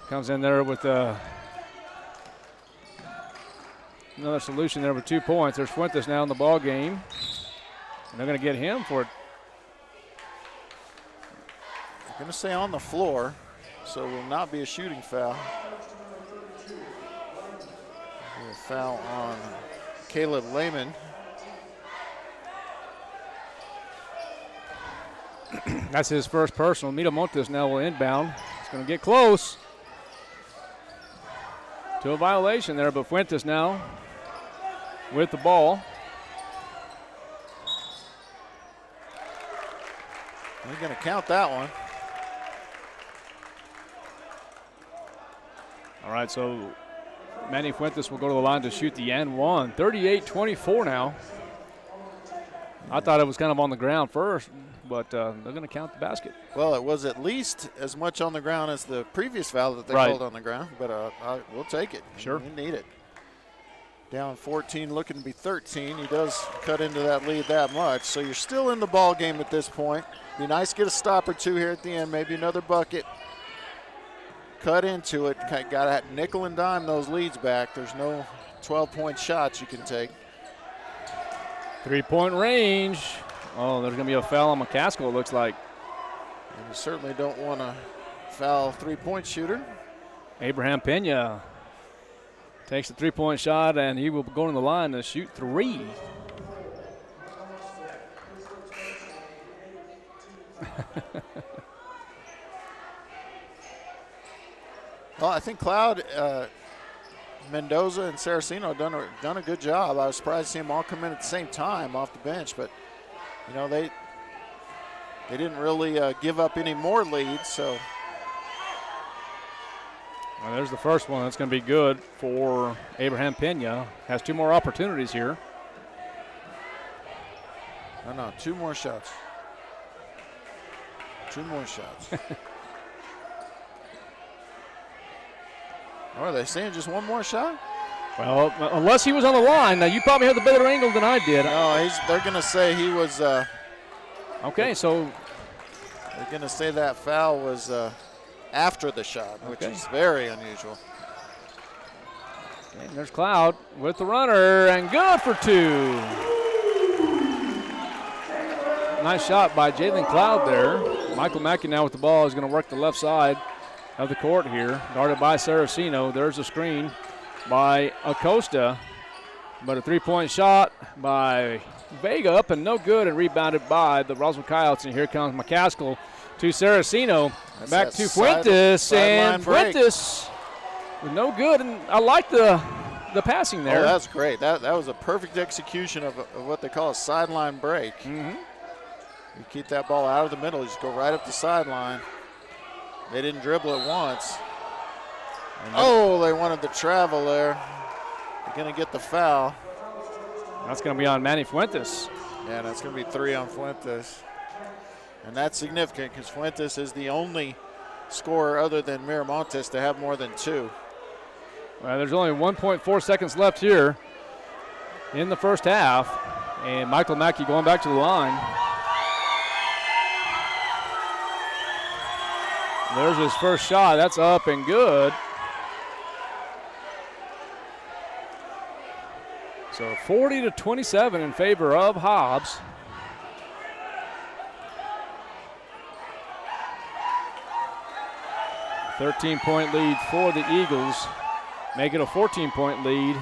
Comes in there with another solution there with 2 points. There's Fuentes now in the ball game. And they're going to get him for it. Going to stay on the floor, so it will not be a shooting foul. A foul on Caleb Lehman. That's his first personal. Miramontes now will inbound. It's going to get close to a violation there, but Fuentes now with the ball. They're going to count that one. All right, so Manny Fuentes will go to the line to shoot the and one. 38-24 now. I thought it was kind of on the ground first, but they're going to count the basket. Well, it was at least as much on the ground as the previous foul that they called on the ground, but we'll take it. Sure. We need it. Down 14, looking to be 13. He does cut into that lead that much, so you're still in the ball game at this point. Be nice to get a stop or two here at the end, maybe another bucket. Cut into it. Got to nickel and dime those leads back. There's no 12-point shots you can take. 3-point range. Oh, there's going to be a foul on McCaskill, it looks like. And you certainly don't want to foul three-point shooter. Abraham Pena takes the three-point shot, and he will go to the line to shoot three. Well, I think Cloud, Mendoza, and Saraceno done a good job. I was surprised to see them all come in at the same time off the bench, but you know they didn't really give up any more leads. So well, there's the first one. That's going to be good for Abraham Pena. Has two more opportunities here. No, two more shots. Two more shots. Or are they saying just one more shot? Well, unless he was on the line. Now, you probably have the better angle than I did. No, they're going to say he was. Okay, so. They're going to say that foul was after the shot, which is very unusual. And there's Cloud with the runner, and good for two. Nice shot by Jalen Cloud there. Michael Mackey now with the ball is going to work the left side of the court here, guarded by Saraceno. There's a screen by Acosta, but a three-point shot by Vega up and no good, and rebounded by the Roswell Coyotes. And here comes McCaskill to Saraceno. Back to Fuentes, and Fuentes with no good. And I like the passing there. Oh, that's great. That was a perfect execution of what they call a sideline break. Mm-hmm. You keep that ball out of the middle, you just go right up the sideline. They didn't dribble it once. Oh, they wanted to travel there. They're going to get the foul. That's going to be on Manny Fuentes. Yeah, that's going to be 3 on Fuentes. And that's significant because Fuentes is the only scorer other than Miramontes to have more than 2. Well, there's only 1.4 seconds left here in the first half. And Michael Mackey going back to the line. There's his first shot. That's up and good. So 40-27 in favor of Hobbs. A 13-point lead for the Eagles. Make it a 14-point lead.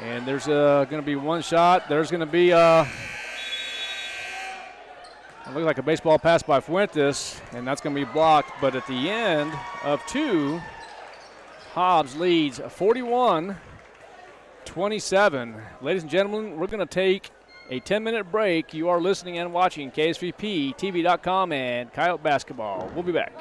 And there's going to be one shot. There's going to be it looked like a baseball pass by Fuentes, and that's going to be blocked. But at the end of 2, Hobbs leads 41-27. Ladies and gentlemen, we're going to take a 10-minute break. You are listening and watching KSVP-TV.com and Coyote Basketball. We'll be back.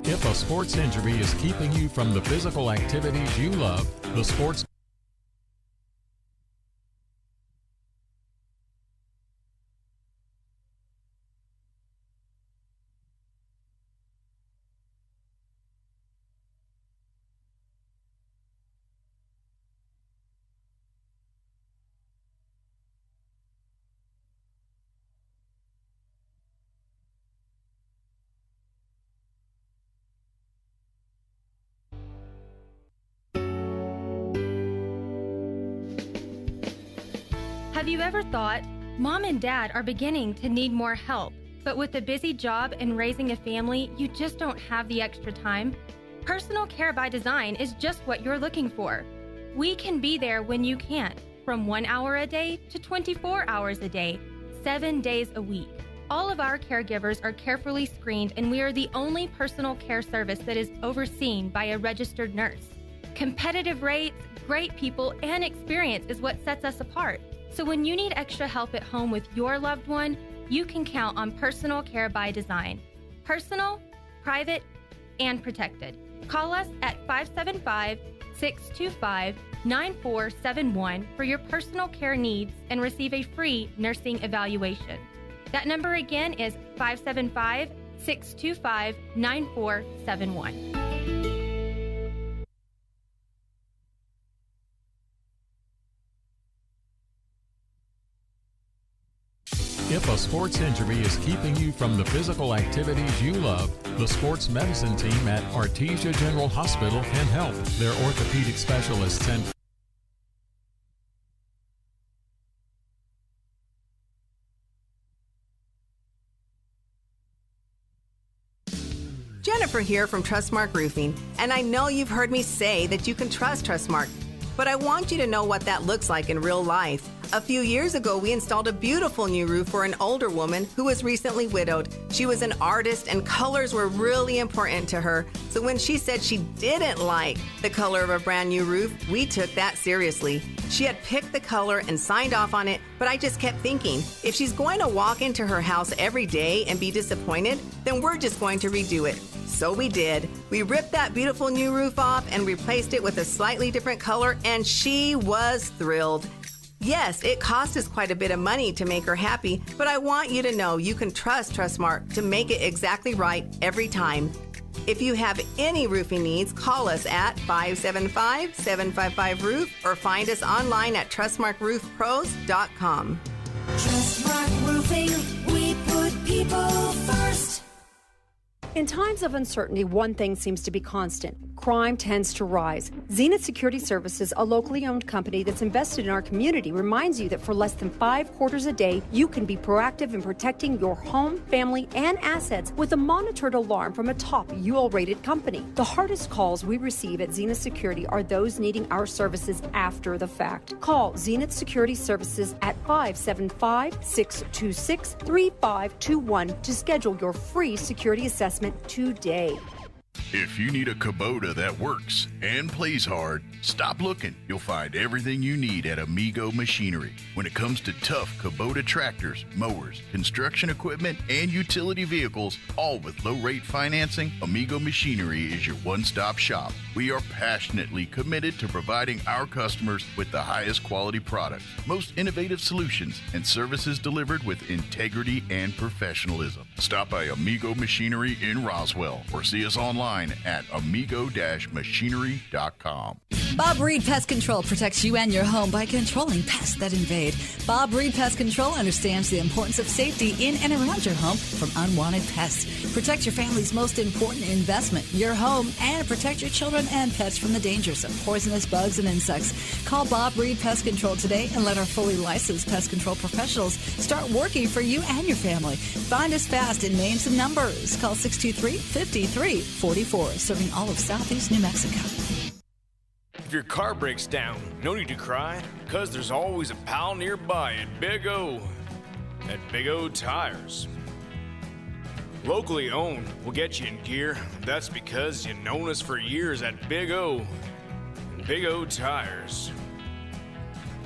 If a sports injury is keeping you from the physical activities you love, the sports Have you ever thought, Mom and Dad are beginning to need more help, but with a busy job and raising a family, you just don't have the extra time? Personal Care by Design is just what you're looking for. We can be there when you can't, from 1 hour a day to 24 hours a day, 7 days a week. All of our caregivers are carefully screened, and we are the only personal care service that is overseen by a registered nurse. Competitive rates, great people, and experience is what sets us apart. So when you need extra help at home with your loved one, you can count on Personal Care by Design. Personal, private, and protected. Call us at 575-625-9471 for your personal care needs and receive a free nursing evaluation. That number again is 575-625-9471. If a sports injury is keeping you from the physical activities you love, the sports medicine team at Artesia General Hospital can help. Their orthopedic specialists and Jennifer here from Trustmark Roofing, and I know you've heard me say that you can trust Trustmark, but I want you to know what that looks like in real life. A few years ago, we installed a beautiful new roof for an older woman who was recently widowed. She was an artist, and colors were really important to her. So when she said she didn't like the color of a brand new roof, we took that seriously. She had picked the color and signed off on it, but I just kept thinking, if she's going to walk into her house every day and be disappointed, then we're just going to redo it. So we did. We ripped that beautiful new roof off and replaced it with a slightly different color, and she was thrilled. Yes, it cost us quite a bit of money to make her happy, but I want you to know you can trust Trustmark to make it exactly right every time. If you have any roofing needs, call us at 575-755-ROOF or find us online at trustmarkroofpros.com. Trustmark Roofing, we put people first. In times of uncertainty, one thing seems to be constant. Crime tends to rise. Zenith Security Services, a locally owned company that's invested in our community, reminds you that for less than $5 a day, you can be proactive in protecting your home, family, and assets with a monitored alarm from a top UL-rated company. The hardest calls we receive at Zenith Security are those needing our services after the fact. Call Zenith Security Services at 575-626-3521 to schedule your free security assessment today. If you need a Kubota that works and plays hard, stop looking. You'll find everything you need at Amigo Machinery. When it comes to tough Kubota tractors, mowers, construction equipment, and utility vehicles, all with low-rate financing, Amigo Machinery is your one-stop shop. We are passionately committed to providing our customers with the highest quality products, most innovative solutions, and services delivered with integrity and professionalism. Stop by Amigo Machinery in Roswell or see us online at amigo-machinery.com. Bob Reed Pest Control protects you and your home by controlling pests that invade. Bob Reed Pest Control understands the importance of safety in and around your home from unwanted pests. Protect your family's most important investment, your home, and protect your children and pets from the dangers of poisonous bugs and insects. Call Bob Reed Pest Control today and let our fully licensed pest control professionals start working for you and your family. Find us fast in names and numbers. Call 623-5344, serving all of Southeast New Mexico. If your car breaks down, no need to cry, because there's always a pal nearby at Big O. At Big O Tires. Locally owned, we'll get you in gear. That's because you've known us for years at Big O. Big O Tires.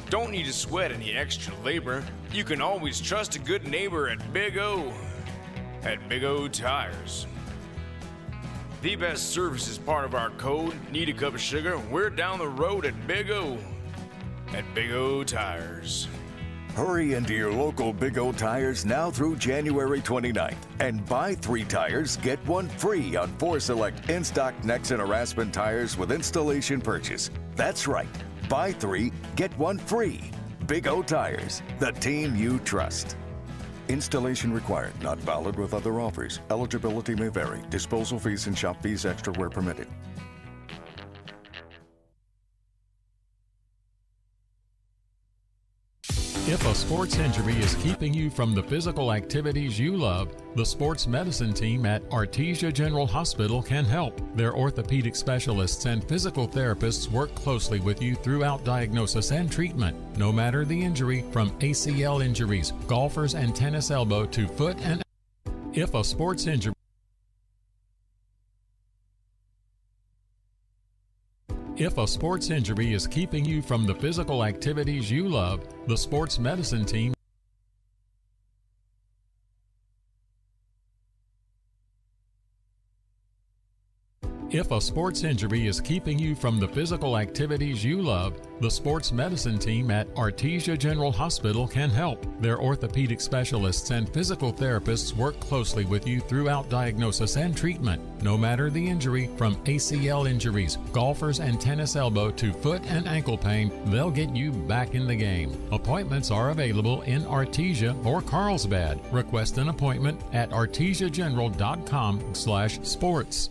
Don't need to sweat any extra labor. You can always trust a good neighbor at Big O. At Big O Tires. The best service is part of our code. Need a cup of sugar? We're down the road at Big O. At Big O Tires. Hurry into your local Big O Tires now through January 29th and buy 3 tires, get 1 free on 4 select in-stock Nexen or Aspen tires with installation purchase. That's right. Buy 3, get 1 free. Big O Tires, the team you trust. Installation required, not valid with other offers. Eligibility may vary. Disposal fees and shop fees extra where permitted. If a sports injury is keeping you from the physical activities you love, the sports medicine team at Artesia General Hospital can help. Their orthopedic specialists and physical therapists work closely with you throughout diagnosis and treatment, no matter the injury, from ACL injuries, golfers and tennis elbow to foot and if a sports injury If a sports injury is keeping you from the physical activities you love, the sports medicine team If a sports injury is keeping you from the physical activities you love, the sports medicine team at Artesia General Hospital can help. Their orthopedic specialists and physical therapists work closely with you throughout diagnosis and treatment, no matter the injury, from ACL injuries, golfers and tennis elbow to foot and ankle pain, they'll get you back in the game. Appointments are available in Artesia or Carlsbad. Request an appointment at artesiageneral.com/sports.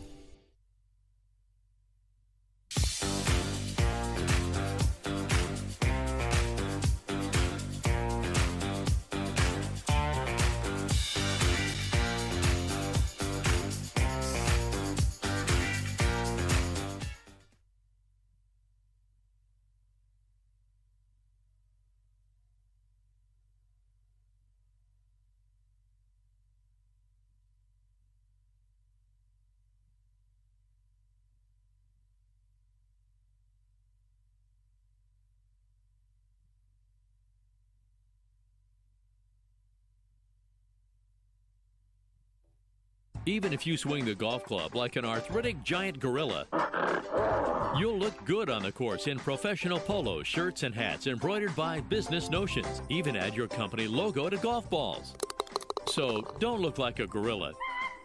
Even if you swing the golf club like an arthritic giant gorilla, you'll look good on the course in professional polos, shirts, and hats embroidered by Business Notions. Even add your company logo to golf balls. So don't look like a gorilla.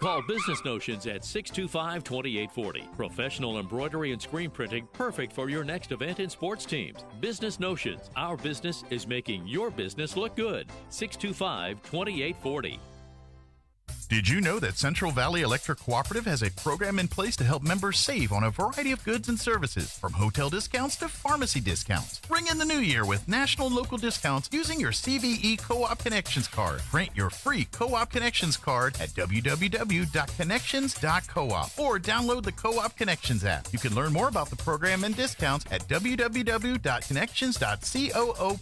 Call Business Notions at 625-2840. Professional embroidery and screen printing, perfect for your next event in sports teams. Business Notions. Our business is making your business look good. 625-2840. Did you know that Central Valley Electric Cooperative has a program in place to help members save on a variety of goods and services, from hotel discounts to pharmacy discounts? Ring in the new year with national and local discounts using your CVE Co-op Connections card. Print your free Co-op Connections card at www.connections.coop or download the Co-op Connections app. You can learn more about the program and discounts at www.connections.coop.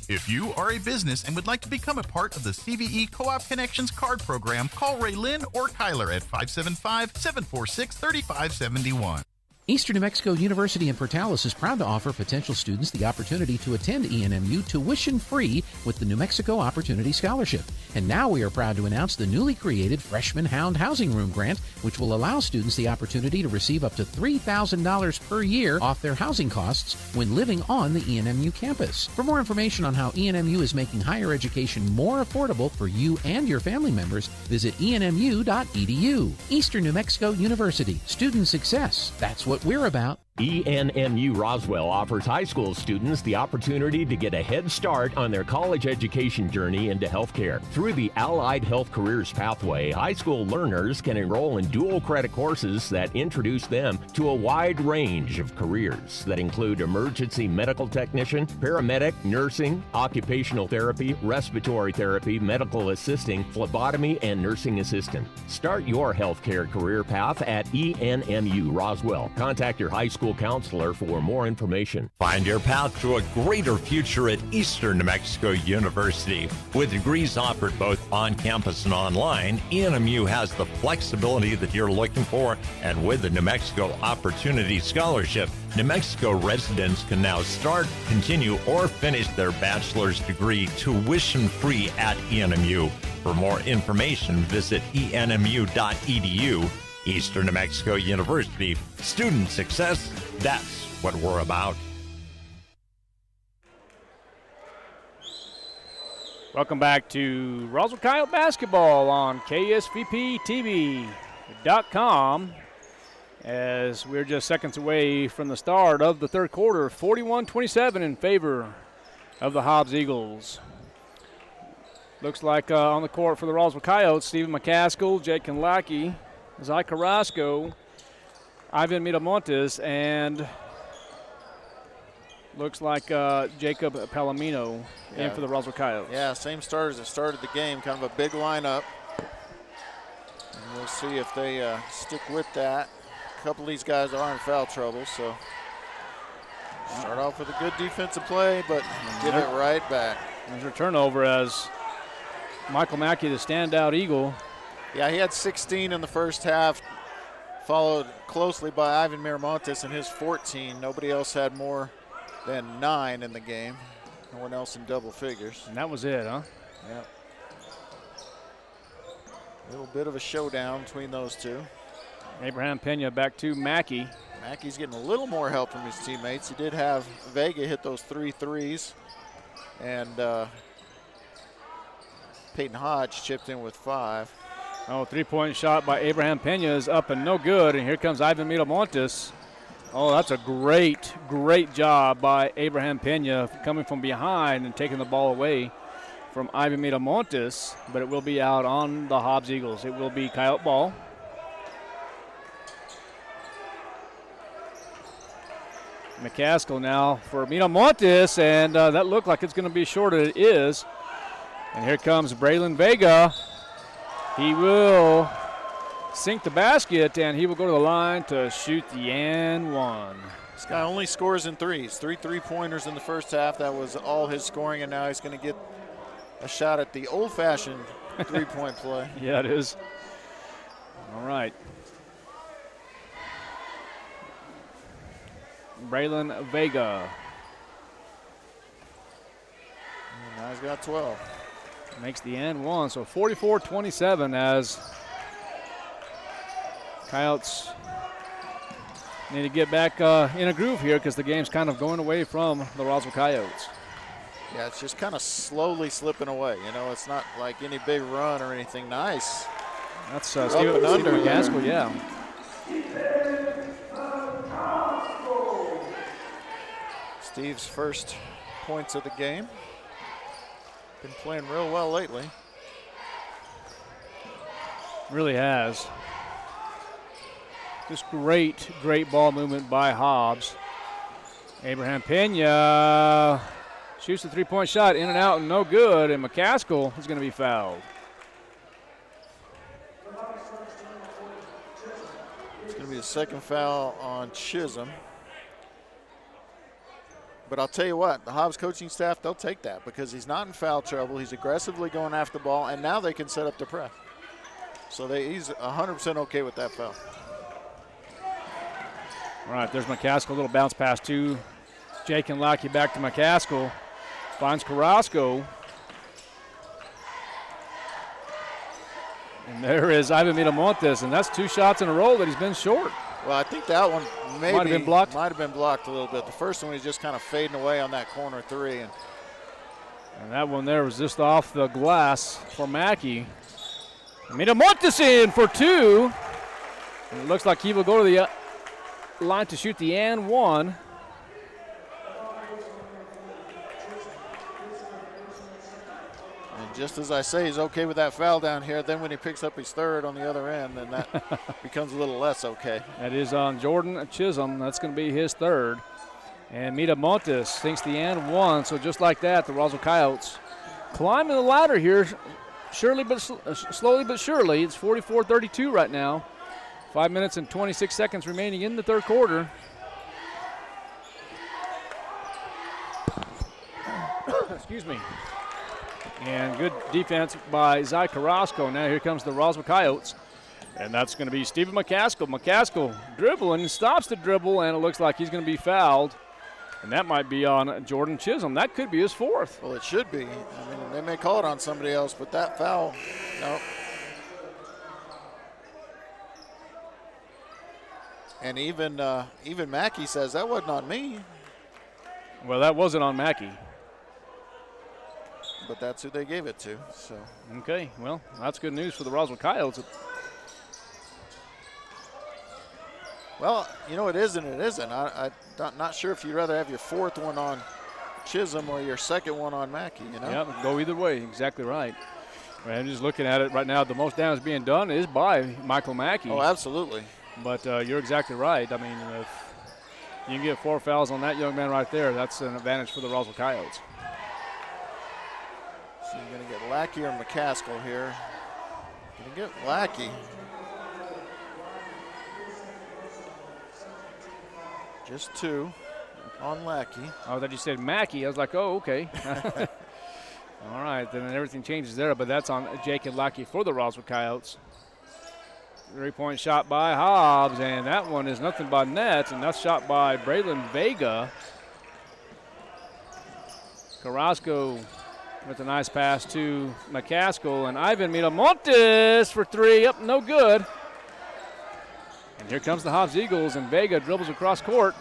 If you are a business and would like to become a part of the CVE Co-op Connections card program, call Ray Lynn or Kyler at 575-746-3571. Eastern New Mexico University in Portales is proud to offer potential students the opportunity to attend ENMU tuition-free with the New Mexico Opportunity Scholarship. And now we are proud to announce the newly created Freshman Hound Housing Room Grant, which will allow students the opportunity to receive up to $3,000 per year off their housing costs when living on the ENMU campus. For more information on how ENMU is making higher education more affordable for you and your family members, visit enmu.edu. Eastern New Mexico University. Student success. That's what we're about. ENMU Roswell offers high school students the opportunity to get a head start on their college education journey into healthcare. Through the Allied Health Careers Pathway, high school learners can enroll in dual credit courses that introduce them to a wide range of careers that include emergency medical technician, paramedic, nursing, occupational therapy, respiratory therapy, medical assisting, phlebotomy, and nursing assistant. Start your healthcare career path at ENMU Roswell. Contact your high school counselor for more information. Find your path to a greater future at Eastern New Mexico University. With degrees offered both on campus and online, ENMU has the flexibility that you're looking for, and with the New Mexico Opportunity Scholarship, New Mexico residents can now start, continue, or finish their bachelor's degree tuition-free at ENMU. For more information, visit enmu.edu. Eastern New Mexico University. Student success, that's what we're about. Welcome back to Roswell Coyote basketball on KSVPTV.com. As we're just seconds away from the start of the third quarter, 41-27 in favor of the Hobbs Eagles. Looks like on the court for the Roswell Coyotes, Stephen McCaskill, Jake Konlacki, Zai Carrasco, Ivan Miramontes, and Looks like Jacob Palomino in for the Roswell Coyotes. Yeah, same starters that started the game, kind of a big lineup. And we'll see if they stick with that. A couple of these guys are in foul trouble, so start off with a good defensive play, but give it right back. There's a turnover as Michael Mackey, the standout Eagle. Yeah, he had 16 in the first half, followed closely by Ivan Miramontes in his 14. Nobody else had more than 9 in the game. No one else in double figures. And that was it, huh? Yep. A little bit of a showdown between those two. Abraham Pena back to Mackey. Mackey's getting a little more help from his teammates. He did have Vega hit those 3 threes. And Peyton Hodge chipped in with 5. Oh, 3-point shot by Abraham Pena is up and no good. And here comes Ivan Miramontes. Oh, that's a great, great job by Abraham Pena coming from behind and taking the ball away from Ivan Miramontes. But it will be out on the Hobbs Eagles. It will be Coyote ball. McCaskill now for Miramontes, and that looked like it's going to be short. It is. And here comes Braylon Vega. He will sink the basket, and he will go to the line to shoot the and one. This guy only scores in threes. 3 3-pointers in the first half. That was all his scoring, and now he's going to get a shot at the old-fashioned 3-point play. Yeah, it is. All right. Braylon Vega. And now he's got 12. Makes the and one, so 44-27 as Coyotes need to get back in a groove here because the game's kind of going away from the Roswell Coyotes. Yeah, it's just kind of slowly slipping away. You know, it's not like any big run or anything. Nice. That's Steve McCaskill, yeah. Steve's first points of the game. Been playing real well lately. Really has. Just great, great ball movement by Hobbs. Abraham Pena shoots the 3-point shot, in and out and no good, and McCaskill is going to be fouled. It's going to be the second foul on Chisholm. But I'll tell you what, the Hobbs coaching staff, they'll take that because he's not in foul trouble. He's aggressively going after the ball, and now they can set up the press. So he's 100% okay with that foul. All right, there's McCaskill, a little bounce pass to Jake and Lackey, back to McCaskill. Finds Carrasco. And there is Ivan Miramontes, and that's 2 shots in a row that he's been short. Well, I think that one maybe might have been blocked. Might have been blocked a little bit. The first one was just kind of fading away on that corner 3. And that one there was just off the glass for Mackey. Miramontes in for 2. And it looks like he will go to the line to shoot the and one. And just as I say, he's okay with that foul down here. Then when he picks up his third on the other end, then that becomes a little less okay. That is on Jordan Chisholm. That's going to be his third. And Miramontes sinks the and one. So just like that, the Roswell Coyotes climbing the ladder here, slowly but surely. It's 44-32 right now. 5 minutes and 26 seconds remaining in the third quarter. Excuse me. And good defense by Zai Carrasco. Now here comes the Roswell Coyotes. And that's going to be Stephen McCaskill. McCaskill dribbling, stops the dribble, and it looks like he's going to be fouled. And that might be on Jordan Chisholm. That could be his 4th. Well, it should be. I mean, they may call it on somebody else, but that foul, no. And even Mackey says that wasn't on me. Well, that wasn't on Mackey. But that's who they gave it to. So okay, well, that's good news for the Roswell Coyotes. Well, you know, it is and it isn't. I'm not sure if you'd rather have your 4th one on Chisholm or your 2nd one on Mackey, you know? Yeah, go either way. Exactly right. I'm just looking at it right now. The most damage being done is by Michael Mackey. Oh, absolutely. But you're exactly right. I mean, You can get 4 fouls on that young man right there. That's an advantage for the Roswell Coyotes. So you're going to get Lackey or McCaskill here. Going to get Lackey. Just 2 on Lackey. I thought you said Mackey. I was like, oh, okay. All right, then everything changes there, but that's on Jake and Lackey for the Roswell Coyotes. 3-point shot by Hobbs, and that one is nothing but net, and that's shot by Braylon Vega. Carrasco with a nice pass to McCaskill, and Ivan Miramontes for 3. Up, no good. And here comes the Hobbs Eagles, and Vega dribbles across court.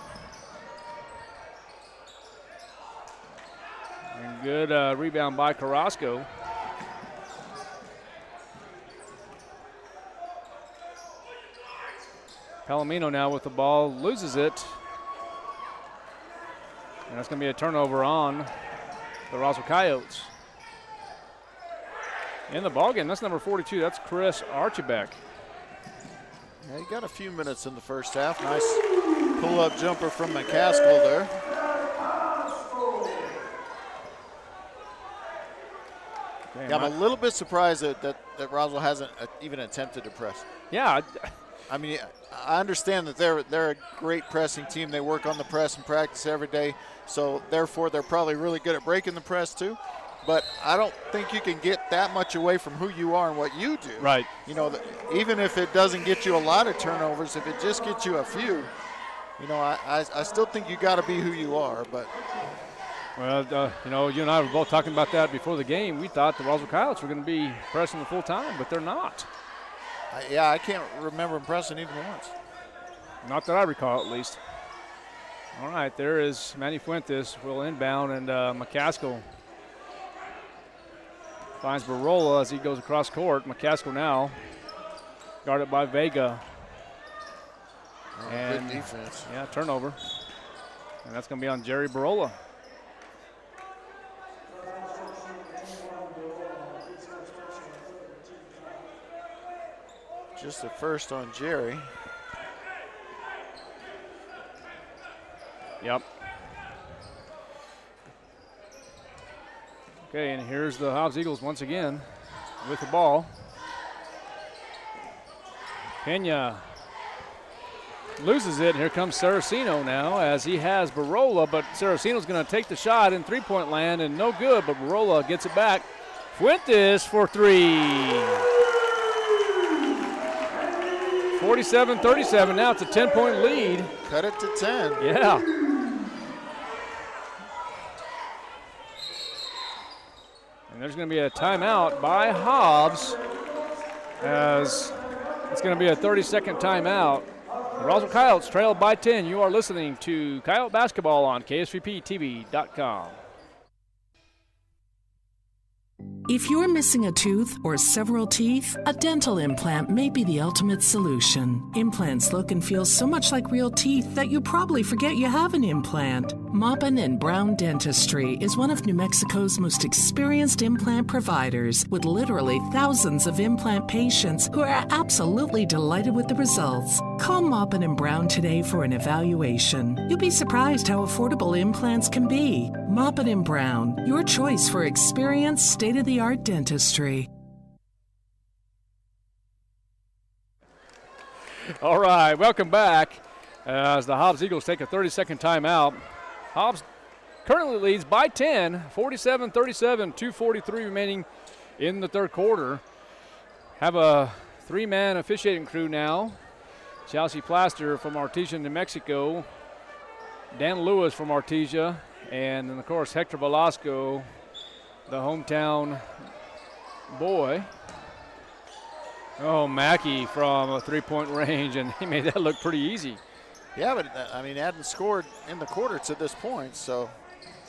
And good rebound by Carrasco. Palomino now with the ball, loses it. And that's going to be a turnover on the Roswell Coyotes. In the ballgame, that's number 42. That's Chris Archibek. Yeah, he got a few minutes in the first half. Nice pull-up jumper from McCaskill there. Yeah, I'm a little bit surprised that Roswell hasn't even attempted to press. Yeah. I mean, I understand that they're a great pressing team. They work on the press and practice every day, so therefore they're probably really good at breaking the press too. But I don't think you can get that much away from who you are and what you do. Right. You know, even if it doesn't get you a lot of turnovers, if it just gets you a few, you know, I still think you got to be who you are. But well, you know, you and I were both talking about that before the game. We thought the Roswell Coyotes were going to be pressing the full time, but they're not. Yeah, I can't remember them pressing even once. Not that I recall, at least. All right, there is Manny Fuentes will inbound, and McCaskill finds Barola as he goes across court. McCaskill now guarded by Vega. Good defense. Yeah, turnover. And that's going to be on Jerry Barola. Just the first on Jerry. Yep. Okay, and here's the Hobbs Eagles once again with the ball. Pena loses it. Here comes Saraceno now as he has Barola, but Saraceno's going to take the shot in three-point land and no good, but Barola gets it back. Fuentes for 3. 47-37, now it's a 10-point lead. Cut it to 10. Yeah. And there's going to be a timeout by Hobbs as it's going to be a 30-second timeout. The Roswell Coyotes trail by 10. You are listening to Coyote Basketball on KSVPTV.com. If you're missing a tooth or several teeth, a dental implant may be the ultimate solution. Implants look and feel so much like real teeth that you probably forget you have an implant. Maupin & Brown Dentistry is one of New Mexico's most experienced implant providers, with literally thousands of implant patients who are absolutely delighted with the results. Call Maupin & Brown today for an evaluation. You'll be surprised how affordable implants can be. Maupin & Brown, your choice for experienced, state-of-the-art dentistry. All right, welcome back as the Hobbs Eagles take a 30-second timeout. Hobbs currently leads by 10, 47-37, 2:43 remaining in the third quarter. Have a three-man officiating crew now. Chelsea Plaster from Artesia, New Mexico. Dan Lewis from Artesia. And then, of course, Hector Velasco, the hometown boy. Oh, Mackey from a three-point range, and he made that look pretty easy. Yeah, but, I mean, hadn't scored in the quarter to this point, so.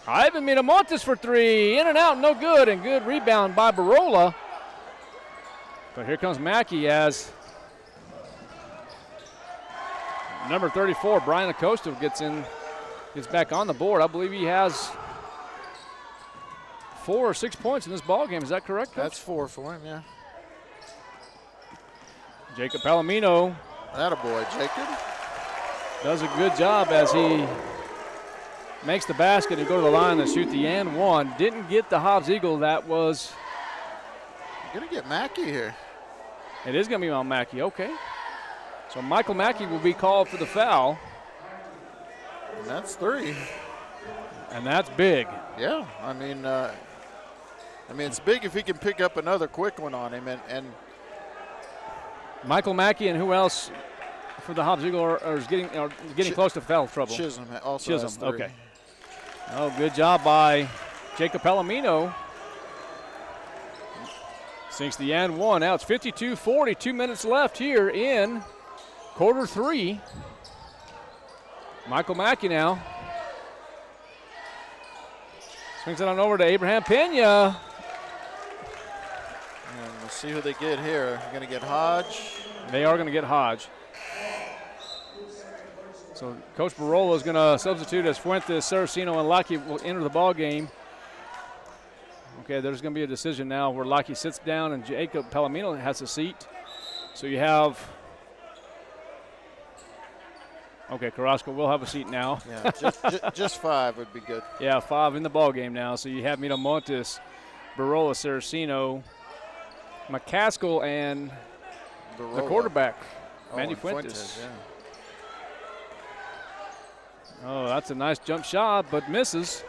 Ivan Miramontes for 3, in and out, no good, and good rebound by Barola. But here comes Mackey as number 34, Brian Acosta, gets back on the board. I believe he has 4 or 6 points in this ball game. Is that correct, Coach? That's 4 for him, yeah. Jacob Palomino. Attaboy, Jacob. does a good job as he makes the basket and go to the line and shoot the and one. Didn't get the Hobbs Eagle. That was. Going to get Mackey here. It is going to be on Mackey. Okay. So Michael Mackey will be called for the foul. And that's 3. And that's big. Yeah. I mean, it's big if he can pick up another quick one on him. And Michael Mackey and who else for the Hobbs Eagle are getting close to foul trouble? Chisholm also has 3. Okay. Oh, good job by Jacob Palomino. Sinks the and one. Now it's 52-40. 2 minutes left here in quarter 3. Michael Mackey now. Swings it on over to Abraham Pena. And we'll see who they get here. They're going to get Hodge. They are going to get Hodge. So Coach Barola is going to substitute as Fuentes, Saraceno, and Lackey will enter the ball game. Okay, there's going to be a decision now where Lackey sits down and Jacob Palomino has a seat. So you have, okay, Carrasco will have a seat now. Yeah, just 5 would be good. Yeah, 5 in the ball game now. So you have Mito Montes, Barola, Saraceno, McCaskill, and Barola. The quarterback, Manny and Fuentes. yeah. Oh, that's a nice jump shot, but misses.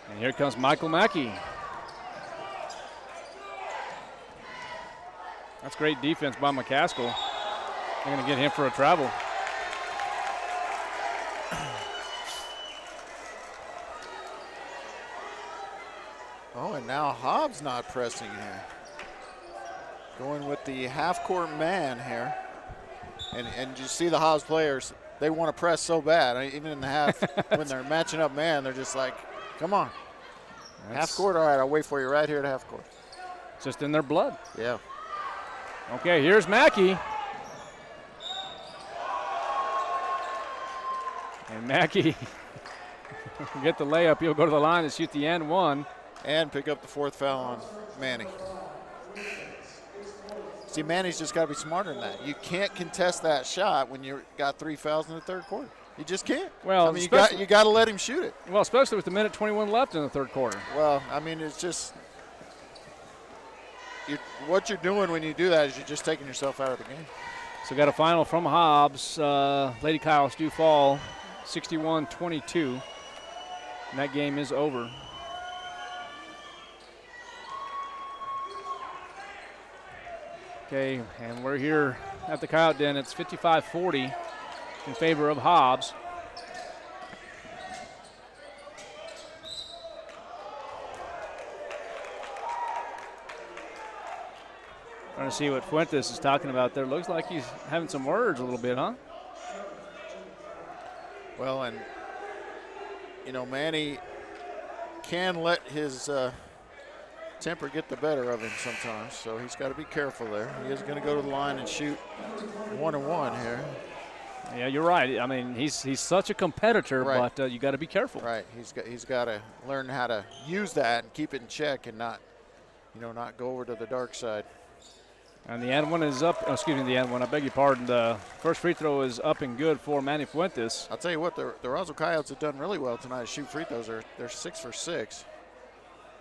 And here comes Michael Mackey. That's great defense by McCaskill. They're going to get him for a travel. Oh, and now Hobbs not pressing here. Going with the half-court man here. And you see the Hobbs players, they want to press so bad. Even in the half, when they're matching up man, they're just like, come on. Half-court, all right, I'll wait for you right here at half-court. It's just in their blood. Yeah. Okay, here's Mackey. And Mackey will get the layup. He'll go to the line and shoot the and one. And pick up the 4th foul on Manny. See, Manny's just got to be smarter than that. You can't contest that shot when you got 3 fouls in the 3rd quarter. You just can't. Well, I mean, you got to let him shoot it. Well, especially with the minute 21 left in the 3rd quarter. Well, I mean, it's just what you're doing when you do that is you're just taking yourself out of the game. So got a final from Hobbs. Lady Coyotes do fall 61-22. And that game is over. Okay, and we're here at the Coyote Den. It's 55-40 in favor of Hobbs. Trying to see what Fuentes is talking about there. Looks like he's having some words a little bit, huh? Well, and, you know, Manny can let his temper get the better of him sometimes, so he's got to be careful there. He is going to go to the line and shoot 1-1 here. Yeah, you're right. I mean, he's such a competitor, right. But you got to be careful. Right. He's got to learn how to use that and keep it in check and not go over to the dark side. And the and one is up. Oh, excuse me, the and one. I beg your pardon. The first free throw is up and good for Manny Fuentes. I'll tell you what, the Roswell Coyotes have done really well tonight to shoot free throws. They're 6 for 6.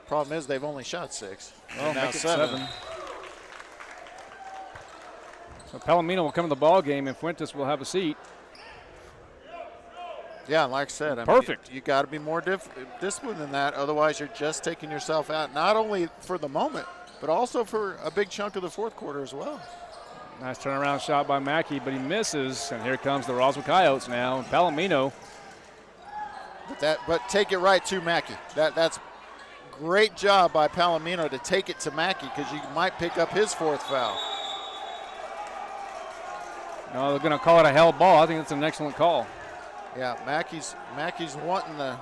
Problem is they've only shot 6. Well, now make it 7. So Palomino will come to the ball game, and Fuentes will have a seat. Yeah, like I said, perfect. You got to be more disciplined than that. Otherwise, you're just taking yourself out, not only for the moment, but also for a big chunk of the 4th quarter as well. Nice turnaround shot by Mackey, but he misses. And here comes the Roswell Coyotes now. And Palomino. But take it right to Mackey. That's great job by Palomino to take it to Mackey because you might pick up his 4th foul. No, they're going to call it a held ball. I think that's an excellent call. Yeah, Mackey's wanting the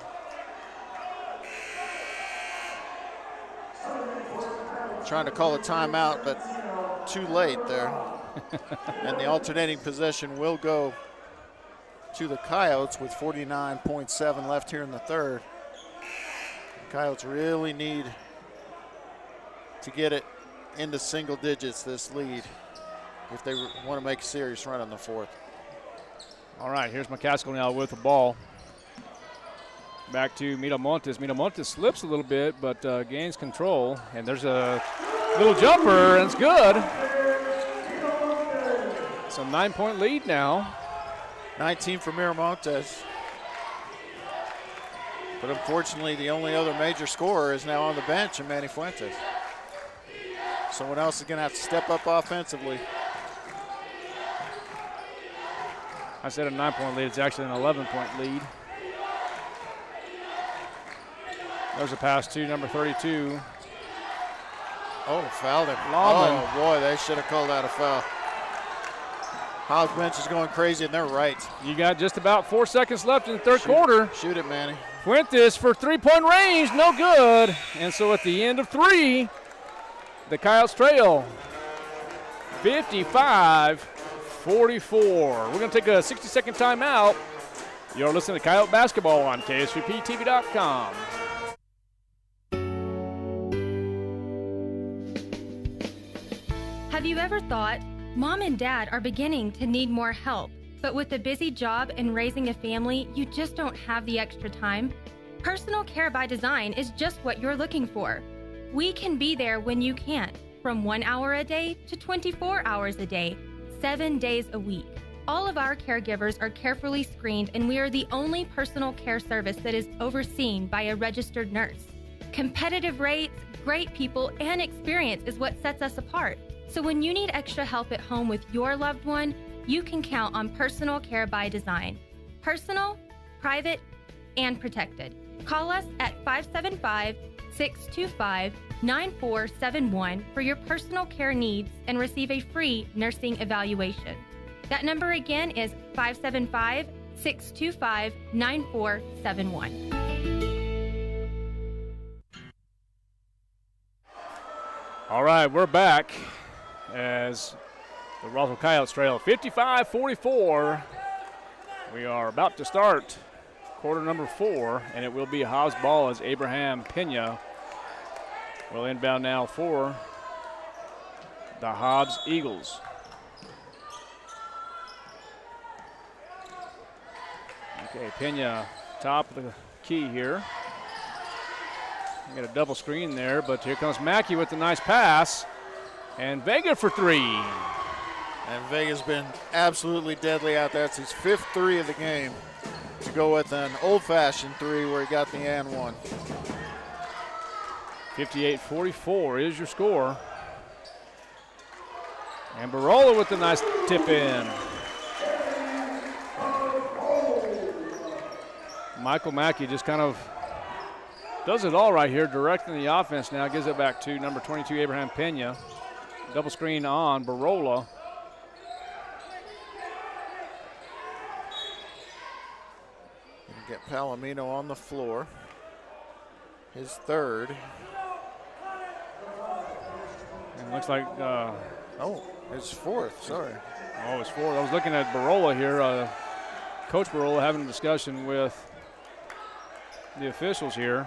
trying to call a timeout, but too late there. And the alternating possession will go to the Coyotes with 49.7 left here in the 3rd. The Coyotes really need to get it into single digits, this lead, if they want to make a serious run on the 4th. All right, here's McCaskill now with the ball. Back to Miramontes. Miramontes slips a little bit, but gains control. And there's a little jumper, and it's good. It's a 9-point lead now. 19 for Miramontes. But unfortunately, the only other major scorer is now on the bench, and Manny Fuentes. Someone else is going to have to step up offensively. I said a 9-point lead. It's actually an 11-point lead. There's a pass to number 32. Oh, fouled him. Lawman. Oh, boy, they should have called that a foul. Hobbs bench is going crazy, and they're right. You got just about 4 seconds left in the third quarter. Shoot it, Manny. Fuentes for three-point range, no good. And so at the end of 3, the Coyotes trail 55-44. We're going to take a 60-second timeout. You're listening to Coyote Basketball on KSVPTV.com. Have you ever thought, Mom and Dad are beginning to need more help, but with a busy job and raising a family, you just don't have the extra time? Personal Care by Design is just what you're looking for. We can be there when you can't, from 1 hour a day to 24 hours a day, 7 days a week. All of our caregivers are carefully screened, and we are the only personal care service that is overseen by a registered nurse. Competitive rates, great people, and experience is what sets us apart. So when you need extra help at home with your loved one, you can count on Personal Care by Design. Personal, private, and protected. Call us at 575-625-9471 for your personal care needs and receive a free nursing evaluation. That number again is 575-625-9471. All right, we're back as the Roswell Coyotes trail 55-44. We are about to start quarter number 4, and it will be Hobbs ball as Abraham Pena will inbound now for the Hobbs Eagles. Okay, Pena top of the key here. Got a double screen there, but here comes Mackey with a nice pass. And Vega for 3. And Vega's been absolutely deadly out there. It's his 5th 3 of the game to go with an old-fashioned 3 where he got the and one. 58-44 is your score. And Barola with a nice tip in. Michael Mackey just kind of does it all right here, directing the offense now. Gives it back to number 22, Abraham Pena. Double screen on Barola. Gonna get Palomino on the floor. His 3rd. And it looks like his 4th, sorry. Oh, his 4th. I was looking at Barola here. Coach Barola having a discussion with the officials here.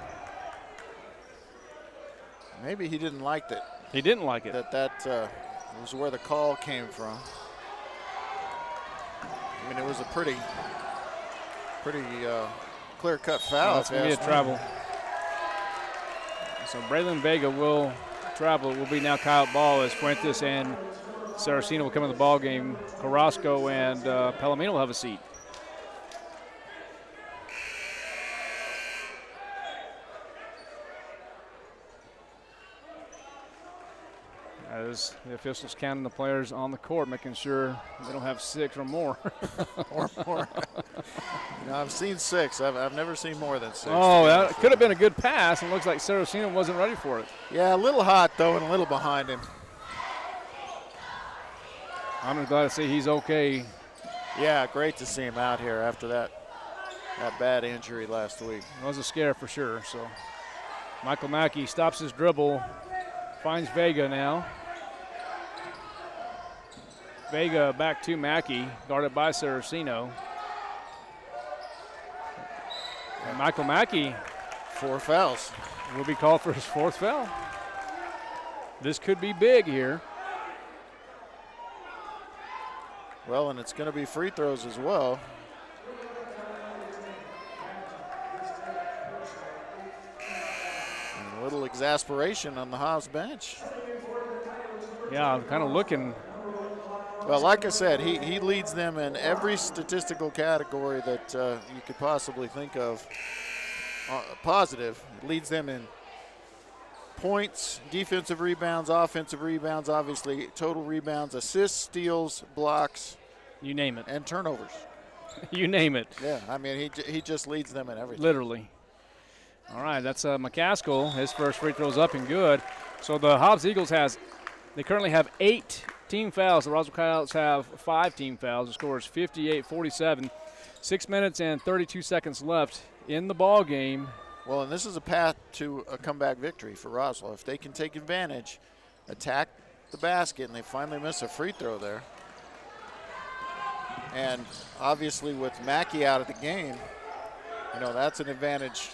Maybe he didn't like that. He didn't like it. That was where the call came from. I mean, it was a pretty clear-cut foul. That's going to be a travel. So Braylon Vega will travel. It will be now Coyote ball as Fuentes and Saraceno will come in the ball game. Carrasco and Palomino will have a seat. As the officials counting the players on the court, making sure they don't have 6 or more. Or more. I've seen 6. I've never seen more than 6. Oh, that could have been a good pass. It looks like Saraceno wasn't ready for it. Yeah, a little hot, though, and a little behind him. I'm glad to see he's okay. Yeah, great to see him out here after that bad injury last week. It was a scare for sure. So Michael Mackey stops his dribble, finds Vega now. Vega back to Mackey, guarded by Saraceno. And Michael Mackey, 4 fouls. Will be called for his 4th foul. This could be big here. Well, and it's going to be free throws as well. exasperation on the Hobbs bench. Yeah, I'm kind of looking. Well, like I said, he leads them in every statistical category that you could possibly think of. Positive. He leads them in points, defensive rebounds, offensive rebounds, obviously total rebounds, assists, steals, blocks. You name it. And turnovers. You name it. Yeah, I mean, he just leads them in everything. Literally. All right, that's McCaskill. His first free throw's up and good. So the Hobbs Eagles they currently have 8 team fouls. The Roswell Coyotes have 5 team fouls. The score is 58-47. 6 minutes and 32 seconds left in the ball game. Well, and this is a path to a comeback victory for Roswell. If they can take advantage, attack the basket, and they finally miss a free throw there. And obviously with Mackey out of the game, that's an advantage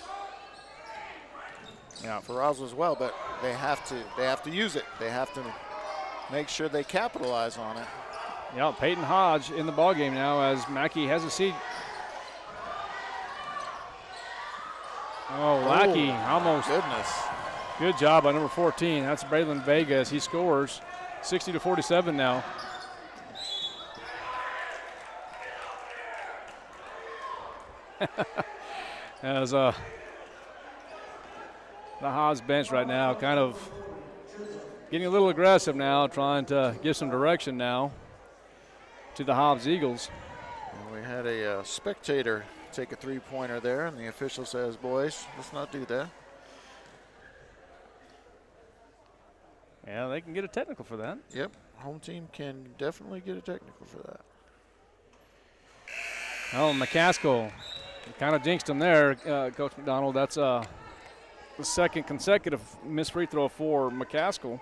for Roswell as well, but they have to use it. They have to make sure they capitalize on it. Yeah, Peyton Hodge in the ball game now as Mackey has a seat. Oh, Lackey almost. Goodness. Good job by number 14. That's Braylon Vega as he scores 60-47 now. As the Hobbs bench right now kind of getting a little aggressive now, trying to give some direction now to the Hobbs Eagles. And we had a spectator take a three-pointer there, and the official says, boys, let's not do that. Yeah, they can get a technical for that. Yep, home team can definitely get a technical for that. Oh, McCaskill kind of jinxed him there, Coach McDonald. That's the second consecutive missed free throw for McCaskill.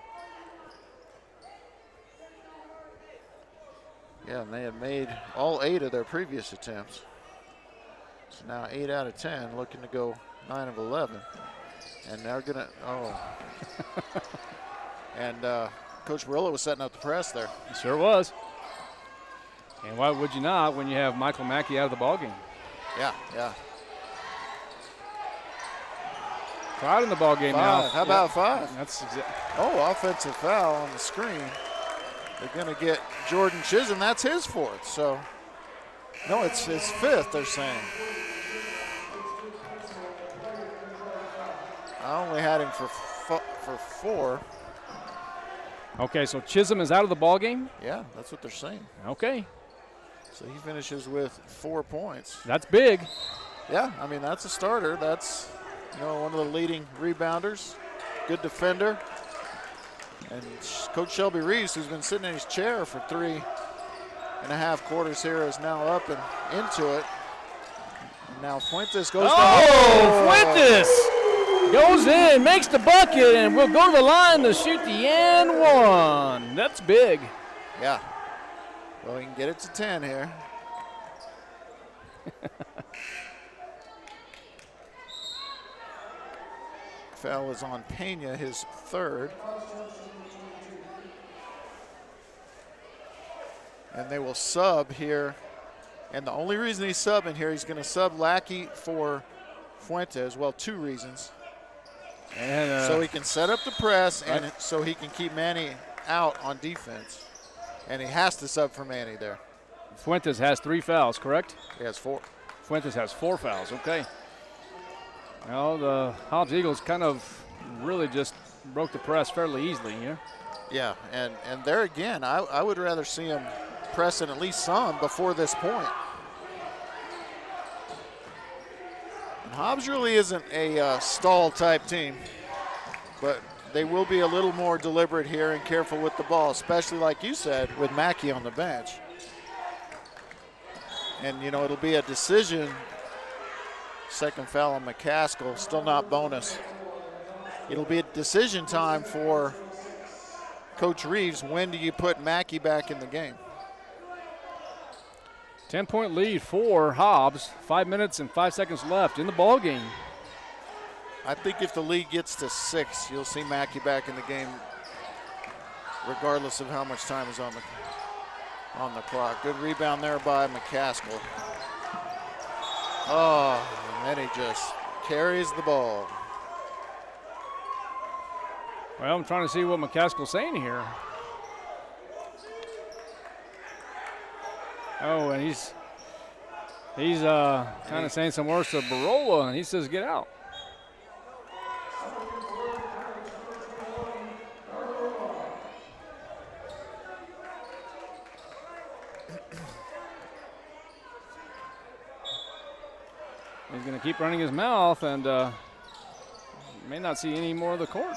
Yeah, and they had made all 8 of their previous attempts. So now 8 out of 10, looking to go 9 of 11. And they're going to, And Coach Barillo was setting up the press there. He sure was. And why would you not when you have Michael Mackey out of the ballgame? Yeah, yeah. Crowd in the ballgame now. How about 5? That's offensive foul on the screen. They're going to get Jordan Chisholm. That's his 4th. So, no, it's his 5th, they're saying. I only had him for 4. Okay, so Chisholm is out of the ballgame? Yeah, that's what they're saying. Okay. So he finishes with 4 points. That's big. Yeah, I mean, that's a starter. That's, one of the leading rebounders, good defender. And Coach Shelby Reeves, who's been sitting in his chair for 3.5 quarters here, is now up and into it. And now Fuentes goes Fuentes goes in, makes the bucket, and will go to the line to shoot the and 1. That's big. Yeah. Well, he can get it to 10 here. Foul is on Pena, his 3rd. And they will sub here. And the only reason he's subbing here, he's going to sub Lackey for Fuentes. Well, 2 reasons. And so he can set up the press, and so he can keep Manny out on defense. And he has to sub for Manny there. Fuentes has 3 fouls, correct? He has 4. Fuentes has 4 fouls, okay. Well, the Hobbs Eagles kind of really just broke the press fairly easily here. Yeah, and there again, I would rather see him pressing at least some before this point. And Hobbs really isn't a stall type team, but they will be a little more deliberate here and careful with the ball, especially like you said, with Mackey on the bench. And, it'll be a decision. Second foul on McCaskill, still not bonus. It'll be a decision time for Coach Reeves. When do you put Mackey back in the game? 10-point lead for Hobbs. 5 minutes and 5 seconds left in the ball game. I think if the lead gets to 6, you'll see Mackey back in the game, regardless of how much time is on the clock. Good rebound there by McCaskill. Oh, and then he just carries the ball. Well, I'm trying to see what McCaskill's saying here. Oh, and he's kind of saying some words to Barola, and he says, get out. He's going to keep running his mouth and may not see any more of the court.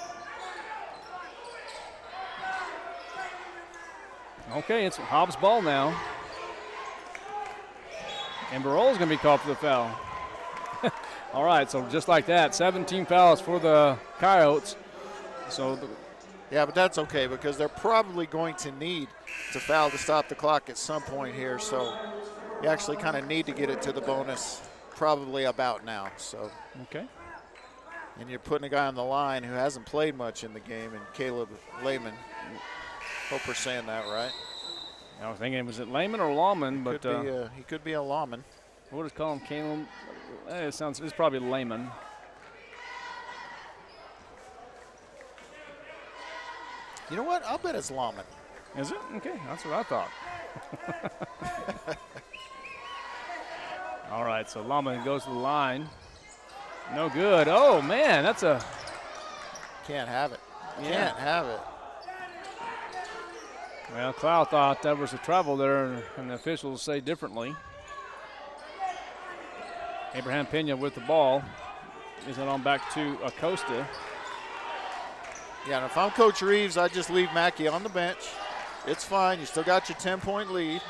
Okay, it's Hobbs' ball now. And Barola's going to be called for the foul. All right, so just like that, 17 fouls for the Coyotes. Yeah, but that's okay because they're probably going to need to foul to stop the clock at some point here. So you actually kind of need to get it to the bonus probably about now. So okay. And you're putting a guy on the line who hasn't played much in the game, and Caleb Lehman. Hope we're saying that right. I was thinking, was it Lehman or Lawman? But he could be a Lawman. We'll just call him Caleb. It's probably Lehman. You know what? I'll bet it's Lawman. Is it? Okay, that's what I thought. All right, so Lawman goes to the line. No good. Oh, man, that's a... Can't have it. Can't have it. Well, Clow thought that was a travel there, and the officials say differently. Abraham Pena with the ball. Is it on back to Acosta? Yeah, and if I'm Coach Reeves, I just leave Mackey on the bench. It's fine. You still got your 10-point lead.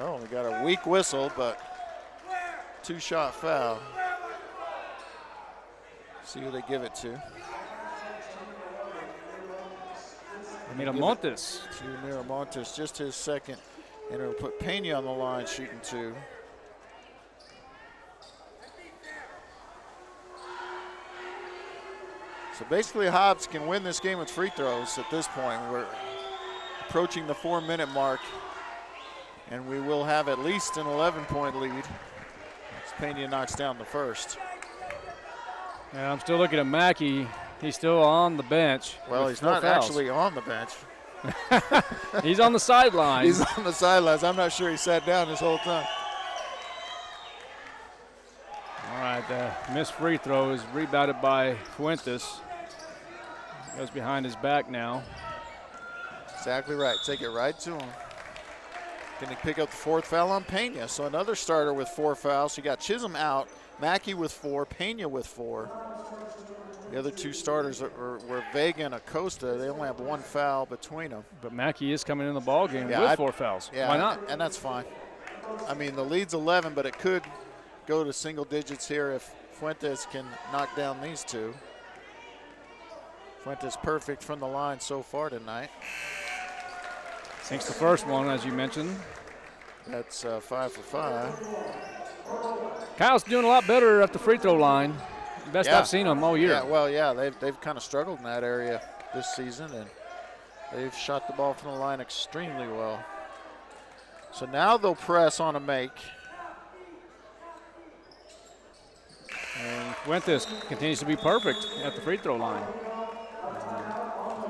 Oh, we got a weak whistle, but two-shot foul. See who they give it to. Miramontes. To Miramontes, just his second. And it'll put Pena on the line shooting two. So basically Hobbs can win this game with free throws at this point. We're approaching the 4-minute mark, and we will have at least an 11-point lead as Pena knocks down the first. Yeah, I'm still looking at Mackey. He's still on the bench. Well, he's not actually on the bench. He's on the sideline. He's on the sidelines. I'm not sure he sat down this whole time. All right, the missed free throw is rebounded by Fuentes. Goes behind his back now. Exactly right. Take it right to him. Can he pick up the fourth foul on Pena? So another starter with 4 fouls. So you got Chisholm out, Mackey with 4, Pena with 4. The other two starters were Vega and Acosta. They only have 1 foul between them. But Mackey is coming in the ball game with 4 fouls. Yeah, why not? And that's fine. I mean, the lead's 11, but it could go to single digits here if Fuentes can knock down these two. Fuentes perfect from the line so far tonight. Sinks the first one, as you mentioned. That's 5 for 5. Kyle's doing a lot better at the free throw line. Best I've seen them all year. Yeah, well, yeah, they've kind of struggled in that area this season, and they've shot the ball from the line extremely well. So now they'll press on a make. And Fuentes continues to be perfect at the free throw line.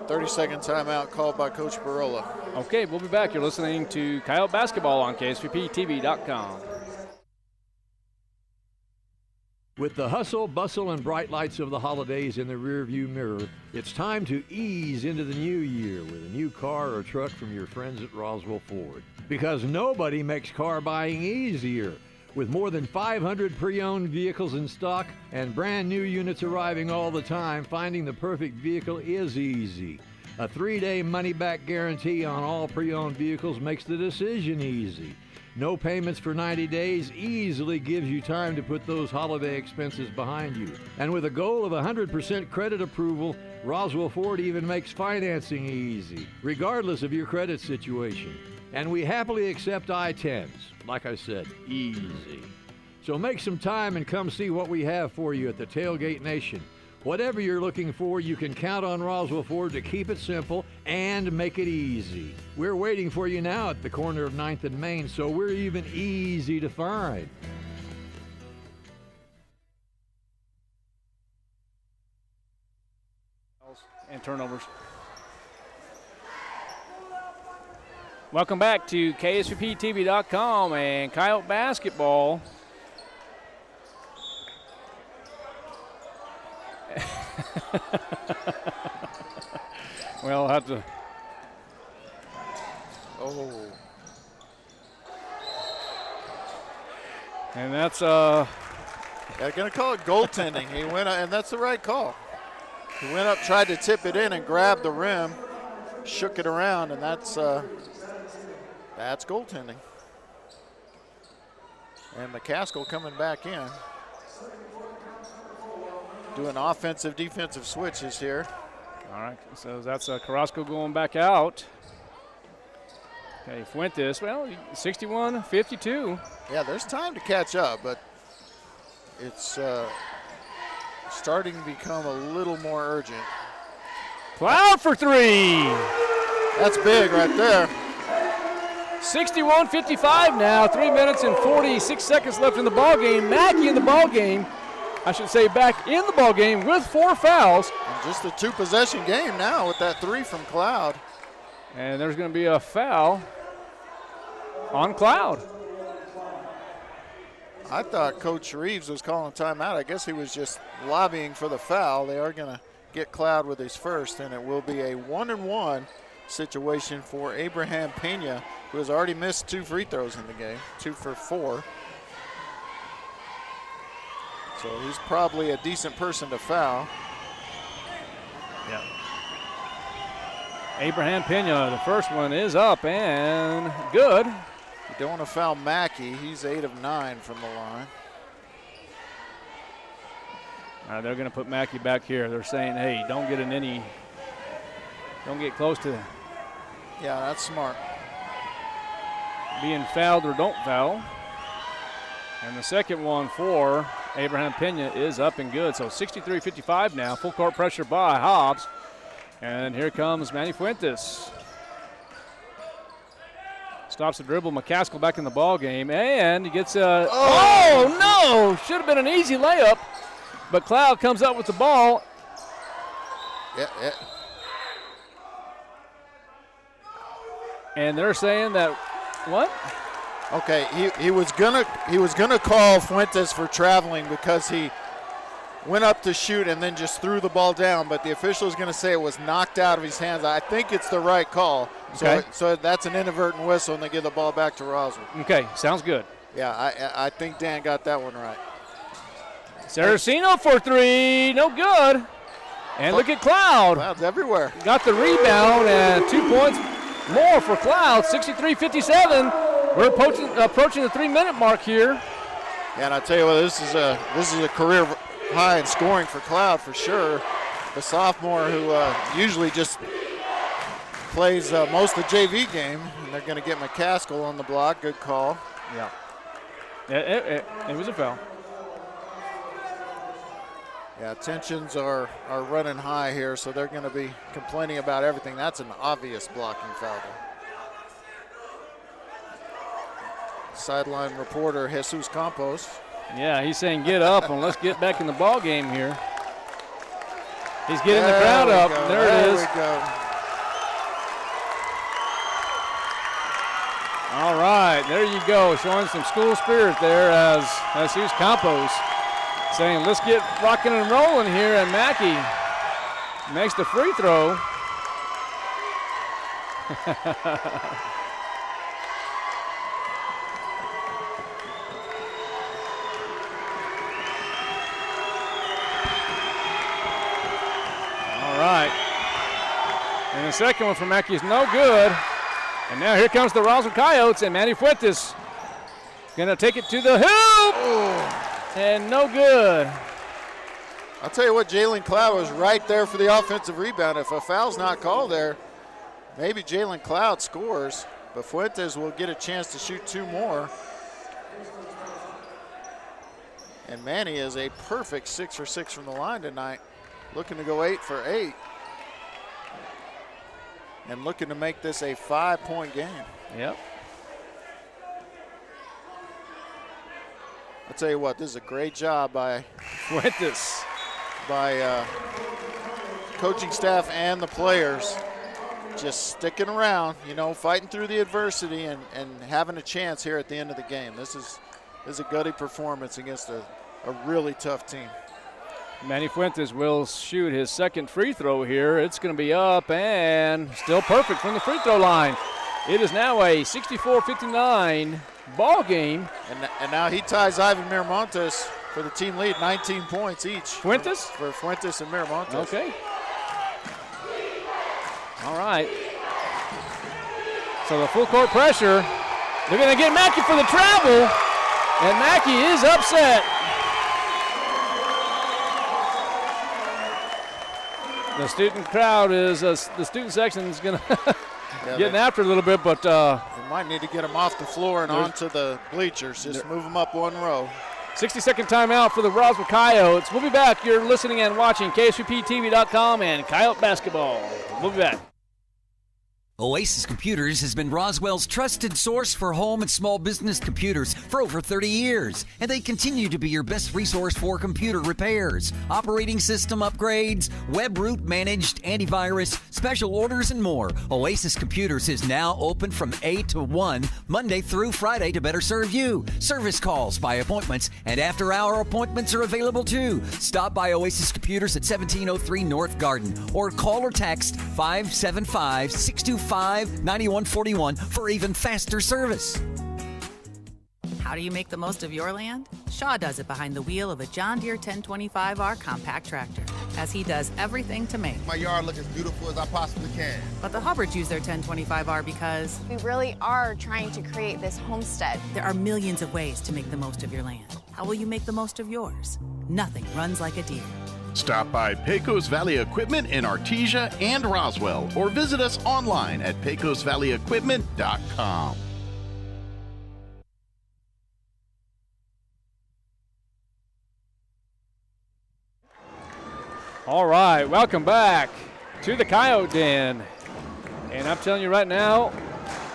30-second timeout called by Coach Barola. Okay, we'll be back. You're listening to Coyote Basketball on KSVPTV.com. With the hustle, bustle, and bright lights of the holidays in the rearview mirror, it's time to ease into the new year with a new car or truck from your friends at Roswell Ford. Because nobody makes car buying easier. With more than 500 pre-owned vehicles in stock and brand new units arriving all the time, finding the perfect vehicle is easy. A 3-day money-back guarantee on all pre-owned vehicles makes the decision easy. No payments for 90 days easily gives you time to put those holiday expenses behind you. And with a goal of 100% credit approval, Roswell Ford even makes financing easy, regardless of your credit situation. And we happily accept I-10s. Like I said, easy. So make some time and come see what we have for you at the Tailgate Nation. Whatever you're looking for, you can count on Roswell Ford to keep it simple and make it easy. We're waiting for you now at the corner of 9th and Main, so we're even easy to find. and turnovers. Welcome back to KSVPTV.com and Coyote basketball. Well, I'll have to. Oh. And that's Yeah, gonna call it goaltending. He went, and that's the right call. He went up, tried to tip it in, and grabbed the rim, shook it around, and that's goaltending. And McCaskill coming back in, doing offensive, defensive switches here. All right, so that's Carrasco going back out. Okay, Fuentes, well, 61-52. Yeah, there's time to catch up, but it's starting to become a little more urgent. Cloud for three. That's big right there. 61-55 now, 3 minutes and 46 seconds left in the ball game. Mackey in the ball game. I should say back in the ball game with 4 fouls. And just a 2-possession game now with that 3 from Cloud. And there's going to be a foul on Cloud. I thought Coach Reeves was calling timeout. I guess he was just lobbying for the foul. They are going to get Cloud with his first, and it will be a 1-and-1 situation for Abraham Pena, who has already missed 2 free throws in the game, 2 for 4. So he's probably a decent person to foul. Yeah. Abraham Pena, the first one is up and good. You don't want to foul Mackey. He's 8 of 9 from the line. They're going to put Mackey back here. They're saying, hey, don't get close to Yeah, that's smart. being fouled or don't foul. And the second one for Abraham Pena is up and good. So 63-55 now. Full court pressure by Hobbs. And here comes Manny Fuentes. Stops the dribble. McCaskill back in the ball game. And he gets a. Oh, no! Should have been an easy layup. But Cloud comes up with the ball. Yeah. And they're saying that. What? Okay, he was gonna call Fuentes for traveling because he went up to shoot and then just threw the ball down, but the official is gonna say it was knocked out of his hands. I think it's the right call. Okay. So that's an inadvertent whistle, and they give the ball back to Roswell. Okay, sounds good. Yeah, I think Dan got that one right. Saraceno for 3, no good. And look at Cloud. Cloud's everywhere. Got the rebound and 2 points more for Cloud, 63-57. We're approaching the 3-minute mark here. Yeah, and I tell you what, this is a career high in scoring for Cloud for sure. The sophomore who usually just plays most of the JV game, and they're going to get McCaskill on the block. Good call. Yeah. It was a foul. Yeah, tensions are running high here, so they're going to be complaining about everything. That's an obvious blocking foul. Sideline reporter Jesus Campos. Yeah, he's saying get up and let's get back in the ball game here. He's getting the crowd up. There it is. We go. All right, there you go. Showing some school spirit there as Jesus Campos saying let's get rocking and rolling here, and Mackey makes the free throw. All right. And the second one from Mackey is no good. And now here comes the Roswell Coyotes, and Manny Fuentes gonna take it to the hoop. And no good. I'll tell you what, Jalen Cloud was right there for the offensive rebound. If a foul's not called there, maybe Jalen Cloud scores, but Fuentes will get a chance to shoot 2 more. And Manny is a perfect 6 for 6 from the line tonight, looking to go 8 for 8. And looking to make this a 5-point game. Yep. I'll tell you what, this is a great job by Fuentes. By coaching staff and the players just sticking around, fighting through the adversity and having a chance here at the end of the game. This is a gutty performance against a really tough team. Manny Fuentes will shoot his second free throw here. It's going to be up and still perfect from the free throw line. It is now a 64-59 ball game. And now he ties Ivan Miramontes for the team lead, 19 points each. Fuentes? For Fuentes and Miramontes. Okay. All right. So the full court pressure. They're going to get Mackey for the travel. And Mackey is upset. The student crowd is, the student section is going to getting after it a little bit, but they might need to get him off the floor and onto the bleachers. Just move him up one row. 60-second timeout for the Roswell Coyotes. We'll be back. You're listening and watching KSVPTV.com and Coyote Basketball. We'll be back. Oasis Computers has been Roswell's trusted source for home and small business computers for over 30 years, and they continue to be your best resource for computer repairs, operating system upgrades, web root managed, antivirus, special orders, and more. Oasis Computers is now open from 8 to 1, Monday through Friday to better serve you. Service calls by appointments and after-hour appointments are available too. Stop by Oasis Computers at 1703 North Garden or call or text 575-625-9141 for even faster service. How do you make the most of your land? Shaw does it behind the wheel of a John Deere 1025R compact tractor, as he does everything to make my yard look as beautiful as I possibly can. But the Hubbards use their 1025R because we really are trying to create this homestead. There are millions of ways to make the most of your land. How will you make the most of yours? Nothing runs like a Deere. Stop by Pecos Valley Equipment in Artesia and Roswell, or visit us online at pecosvalleyequipment.com. All right, welcome back to the Coyote Den. And I'm telling you right now,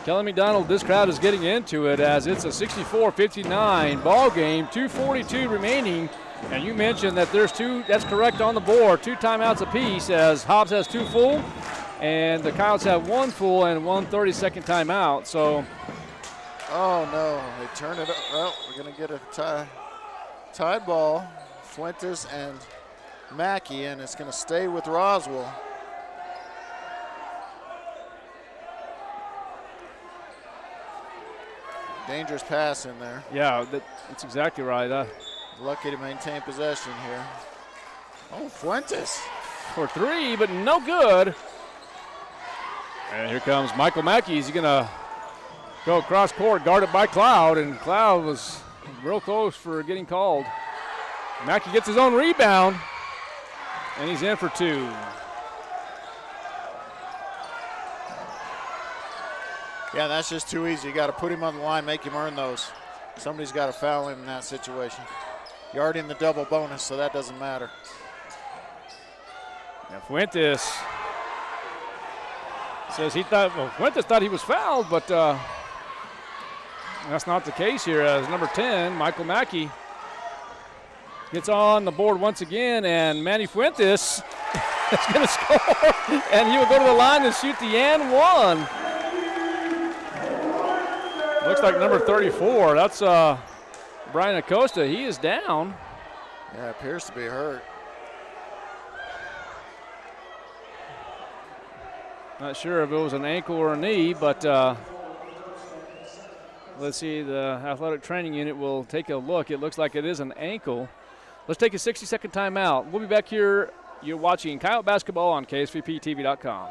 Kelly McDonald, this crowd is getting into it as it's a 64-59 ball game, 2:42 remaining. And you mentioned that there's two, that's correct on the board, 2 timeouts apiece as Hobbs has 2 full and the Coyotes have 1 full and 1 30-second timeout. So, oh no, they turn it up. Well, we're going to get a tied ball, Fuentes and Mackey, and it's going to stay with Roswell. Dangerous pass in there. Yeah, that's exactly right. Lucky to maintain possession here. Oh, Fuentes. For 3, but no good. And here comes Michael Mackey. He's going to go across court, guarded by Cloud, and Cloud was real close for getting called. Mackey gets his own rebound, and he's in for 2. Yeah, that's just too easy. You got to put him on the line, make him earn those. Somebody's got to foul him in that situation. You're already in the double bonus, so that doesn't matter. Now Fuentes says Fuentes thought he was fouled, but that's not the case here as number 10, Michael Mackey, gets on the board once again, and Manny Fuentes is going to score, and he will go to the line and shoot the and one. Looks like number 34, that's Brian Acosta. He is down. Yeah, appears to be hurt. Not sure if it was an ankle or a knee, but let's see. The athletic training unit will take a look. It looks like it is an ankle. Let's take a 60-second timeout. We'll be back here. You're watching Coyote Basketball on KSVPTV.com.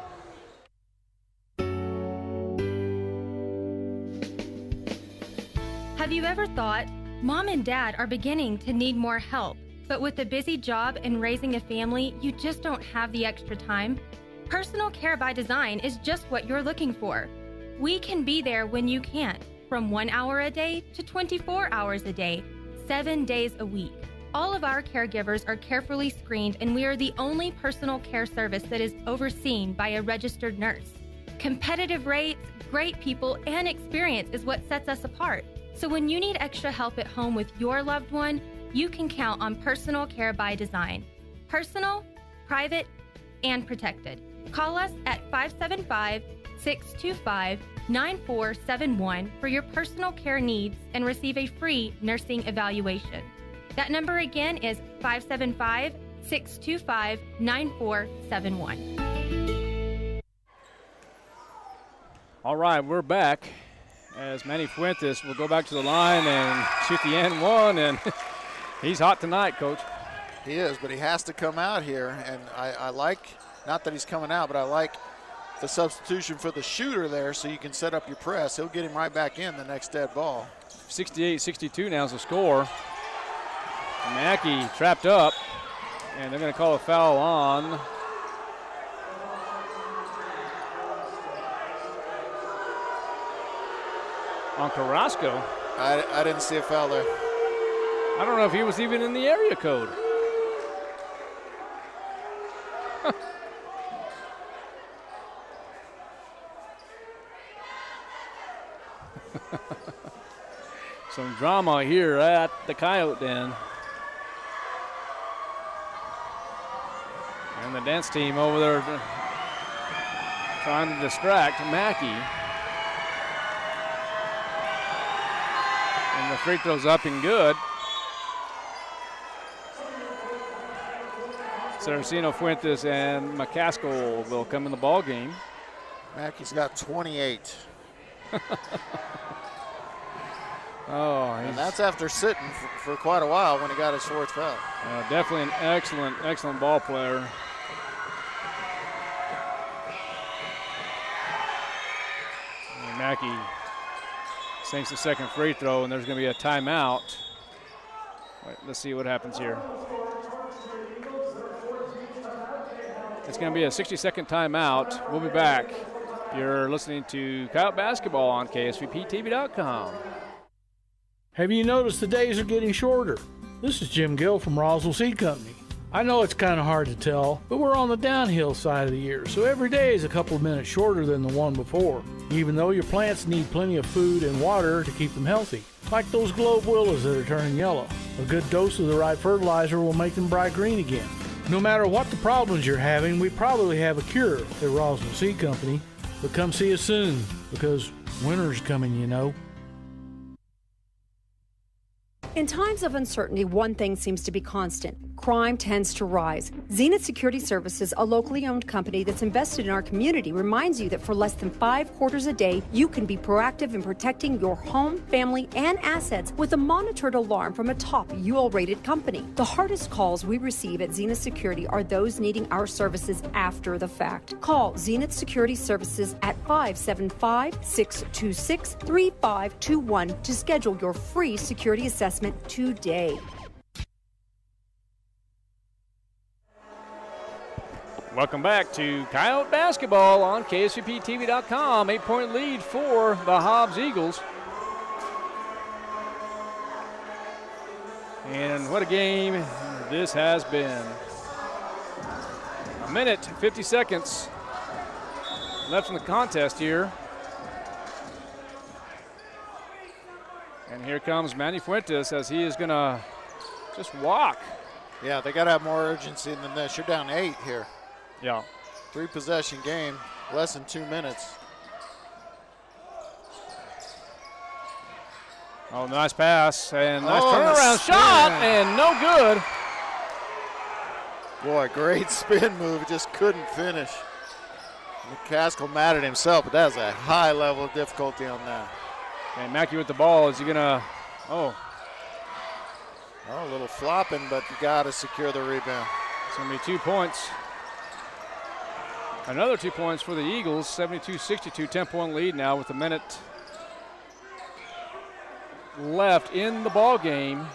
Have you ever thought, Mom and Dad are beginning to need more help, but with a busy job and raising a family, you just don't have the extra time? Personal Care by Design is just what you're looking for. We can be there when you can't, from 1 hour a day to 24 hours a day, 7 days a week. All of our caregivers are carefully screened, and we are the only personal care service that is overseen by a registered nurse. Competitive rates, great people, and experience is what sets us apart. So when you need extra help at home with your loved one, you can count on Personal Care by Design. Personal, private, and protected. Call us at 575-625-9471 for your personal care needs and receive a free nursing evaluation. That number again is 575-625-9471. All right, we're back as Manny Fuentes will go back to the line and shoot the end one, and he's hot tonight, Coach. He is, but he has to come out here, and I like, not that he's coming out, but I like the substitution for the shooter there so you can set up your press. He'll get him right back in the next dead ball. 68-62 now is the score. Mackey trapped up, and they're going to call a foul on Carrasco. I didn't see a foul there. I don't know if he was even in the area code. Some drama here at the Coyote Den. And the dance team over there trying to distract Mackey. And the free throw's up and good. Saraceno, Fuentes, and McCaskill will come in the ball game. Mackey's got 28. And that's after sitting for quite a while when he got his fourth foul. Definitely an excellent ball player. And Mackey sinks the second free throw, and there's going to be a timeout. Let's see what happens here. It's going to be a 60-second timeout. We'll be back. You're listening to Coyote Basketball on KSVPTV.com. Have you noticed the days are getting shorter? This is Jim Gill from Roswell Seed Company. I know it's kind of hard to tell, but we're on the downhill side of the year, so every day is a couple of minutes shorter than the one before, even though your plants need plenty of food and water to keep them healthy. Like those globe willows that are turning yellow. A good dose of the right fertilizer will make them bright green again. No matter what the problems you're having, we probably have a cure at Roswell Seed Company. But come see us soon, because winter's coming, you know. In times of uncertainty, one thing seems to be constant. Crime tends to rise. Zenith Security Services, a locally owned company that's invested in our community, reminds you that for less than 5 quarters a day, you can be proactive in protecting your home, family, and assets with a monitored alarm from a top UL-rated company. The hardest calls we receive at Zenith Security are those needing our services after the fact. Call Zenith Security Services at 575-626-3521 to schedule your free security assessment today. Welcome back to Coyote Basketball on KSVPTV.com. 8-point lead for the Hobbs Eagles. And what a game this has been. A minute, 50 seconds left in the contest here. And here comes Manny Fuentes as he is going to just walk. Yeah, they got to have more urgency than this. You're down 8 here. Yeah. 3-possession game, less than 2 minutes. Oh, nice pass and nice turnaround shot and no good. Boy, great spin move, just couldn't finish. McCaskill mad at himself, but that's a high level of difficulty on that. And Mackey with the ball. Is he gonna? A little flopping, but you gotta secure the rebound. It's gonna be 2 points. Another 2 points for the Eagles. 72-62, 10-point lead now with a minute left in the ball game.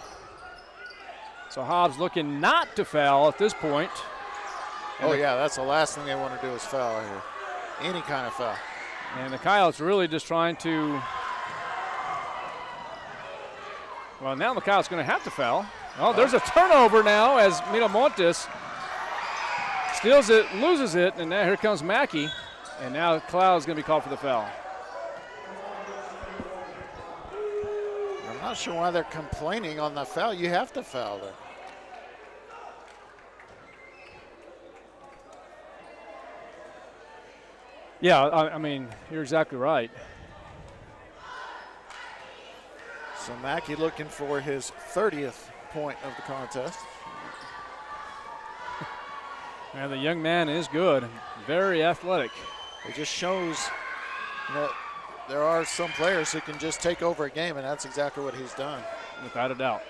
So Hobbs looking not to foul at this point. And that's the last thing they want to do is foul here. Any kind of foul. And the Coyotes really just trying to. Well, now the Coyotes going to have to foul. Oh, there's a turnover now as Miramontes steals it, loses it, and now here comes Mackey. And now Cloud's going to be called for the foul. I'm not sure why they're complaining on the foul. You have to foul there. Yeah, I mean, you're exactly right. So Mackey looking for his 30th point of the contest. And the young man is good, very athletic. It just shows that there are some players who can just take over a game, and that's exactly what he's done. Without a doubt.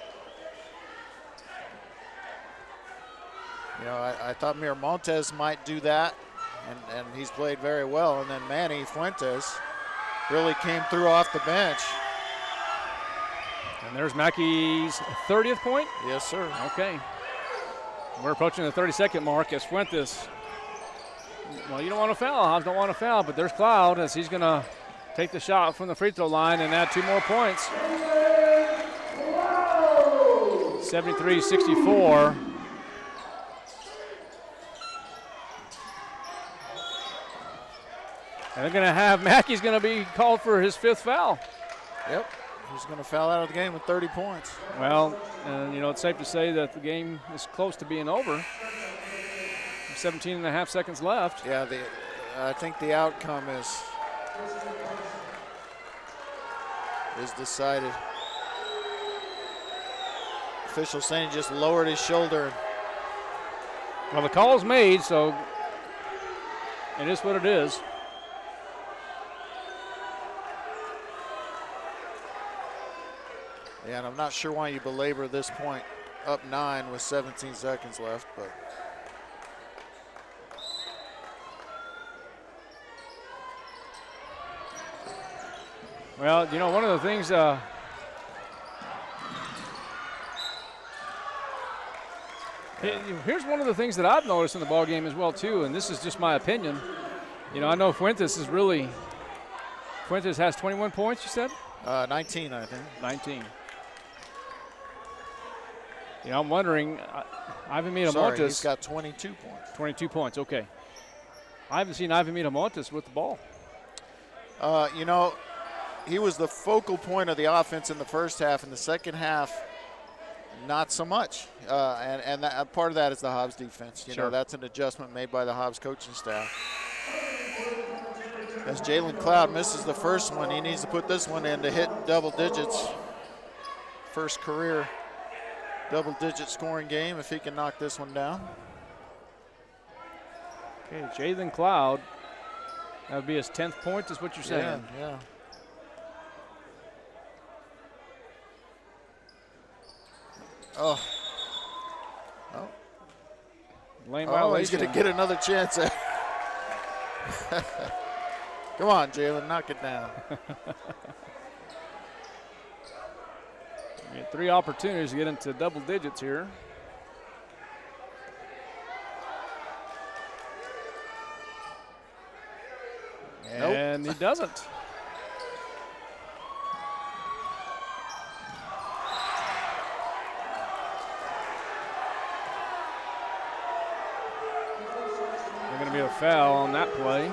You know, I thought Miramontes might do that, and he's played very well. And then Manny Fuentes really came through off the bench. And there's Mackey's 30th point? Yes, sir. Okay. We're approaching the 30-second mark as Fuentes. Well, you don't want to foul. Hobbs don't want to foul, but there's Cloud as he's going to take the shot from the free throw line and add 2 more points. 73-64. And they're going to have Mackey's going to be called for his 5th foul. Yep. He's going to foul out of the game with 30 points. Well, you know, it's safe to say that the game is close to being over. 17 and a half seconds left. Yeah, I think the outcome is decided. Official saying he just lowered his shoulder. Well, the call is made, so it is what it is. Yeah, and I'm not sure why you belabor this point up 9 with 17 seconds left, but. Well, you know, one of the things here's one of the things that I've noticed in the ball game as well too, and this is just my opinion. You know, I know Fuentes has 21 points, you said? 19, I think. 19. You know, I'm wondering, Ivan Miramontes. Sorry, he's got 22 points. 22 points, okay. I haven't seen Ivan Miramontes with the ball. You know, he was the focal point of the offense in the first half. In the second half, not so much. And that, part of that is the Hobbs defense. You know, that's an adjustment made by the Hobbs coaching staff. As Jalen Cloud misses the first one, he needs to put this one in to hit double digits. First career double-digit scoring game if he can knock this one down. Okay, Jalen Cloud, that would be his 10th point is what you're saying. Yeah. Oh. Lane he's going to get another chance at Come on, Jalen, knock it down. We had 3 opportunities to get into double digits here. And he doesn't. There's going to be a foul on that play.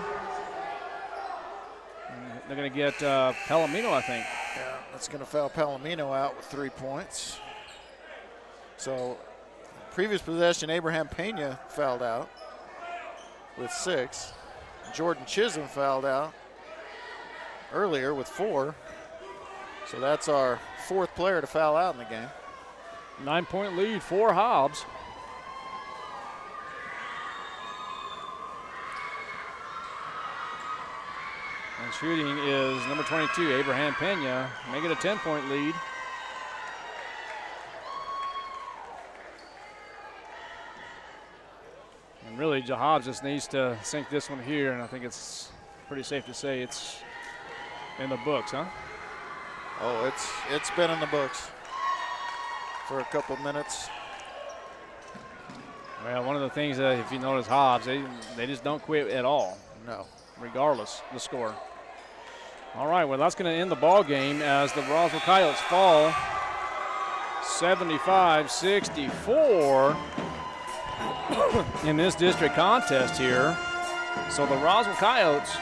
They're going to get Palomino, I think. Yeah, that's going to foul Palomino out with 3 points. So, previous possession, Abraham Pena fouled out with 6. Jordan Chisholm fouled out earlier with 4. So that's our 4th player to foul out in the game. 9-point lead for Hobbs. And shooting is number 22, Abraham Pena, make it a 10-point lead. And really, Hobbs just needs to sink this one here, and I think it's pretty safe to say it's in the books, huh? Oh, it's been in the books for a couple minutes. Well, one of the things that if you notice Hobbs, they just don't quit at all. No. Regardless the score. All right, well, that's going to end the ball game as the Roswell Coyotes fall 75-64 in this district contest here. So the Roswell Coyotes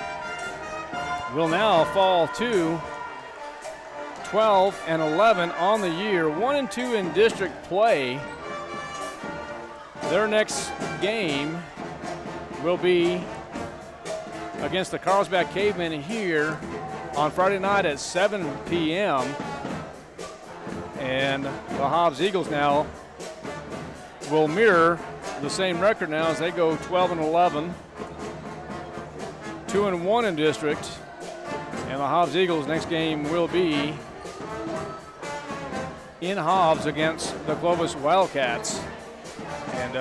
will now fall to 12-11 on the year, 1-2 in district play. Their next game will be against the Carlsbad Cavemen here on Friday night at 7 p.m. And the Hobbs Eagles now will mirror the same record now as they go 12-11, 2-1 in district. And the Hobbs Eagles' next game will be in Hobbs against the Clovis Wildcats. And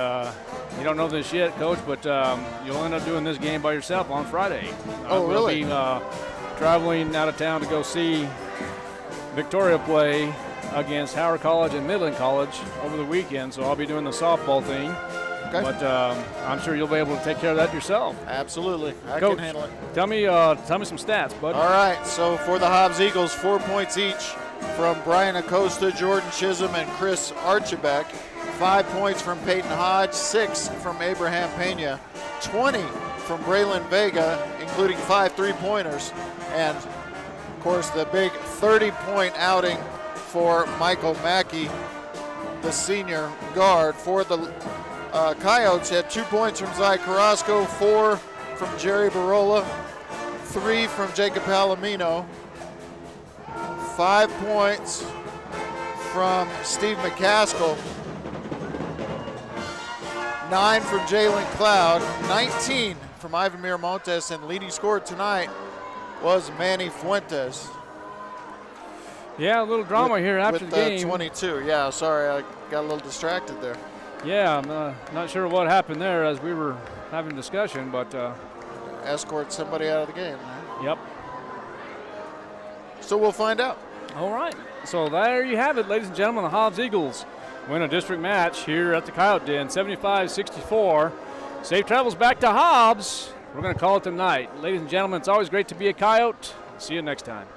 you don't know this yet, Coach, but you'll end up doing this game by yourself on Friday. Oh, really? We'll be traveling out of town to go see Victoria play against Howard College and Midland College over the weekend, so I'll be doing the softball thing. Okay. But I'm sure you'll be able to take care of that yourself. Absolutely. I Coach, can handle it. Tell me some stats, bud. All right, so for the Hobbs Eagles, 4 points each from Brian Acosta, Jordan Chisholm, and Chris Archibek. 5 points from Peyton Hodge, 6 from Abraham Pena, 20 from Braylon Vega, including 5 3-pointers, and, of course, the big 30-point outing for Michael Mackey, the senior guard. For the Coyotes, had 2 points from Zy Carrasco, 4 from Jerry Barola, 3 from Jacob Palomino, 5 points from Steve McCaskill, 9 from Jalen Cloud, 19 from Ivan Miramontes, and leading scorer tonight was Manny Fuentes. Yeah, a little drama here after the game. 22, yeah, sorry, I got a little distracted there. Yeah, I'm not sure what happened there as we were having a discussion, but escort somebody out of the game. Right? Yep. So we'll find out. All right. So there you have it, ladies and gentlemen. The Hobbs Eagles win a district match here at the Coyote Den, 75-64. Safe travels back to Hobbs. We're going to call it tonight. Ladies and gentlemen, it's always great to be a Coyote. See you next time.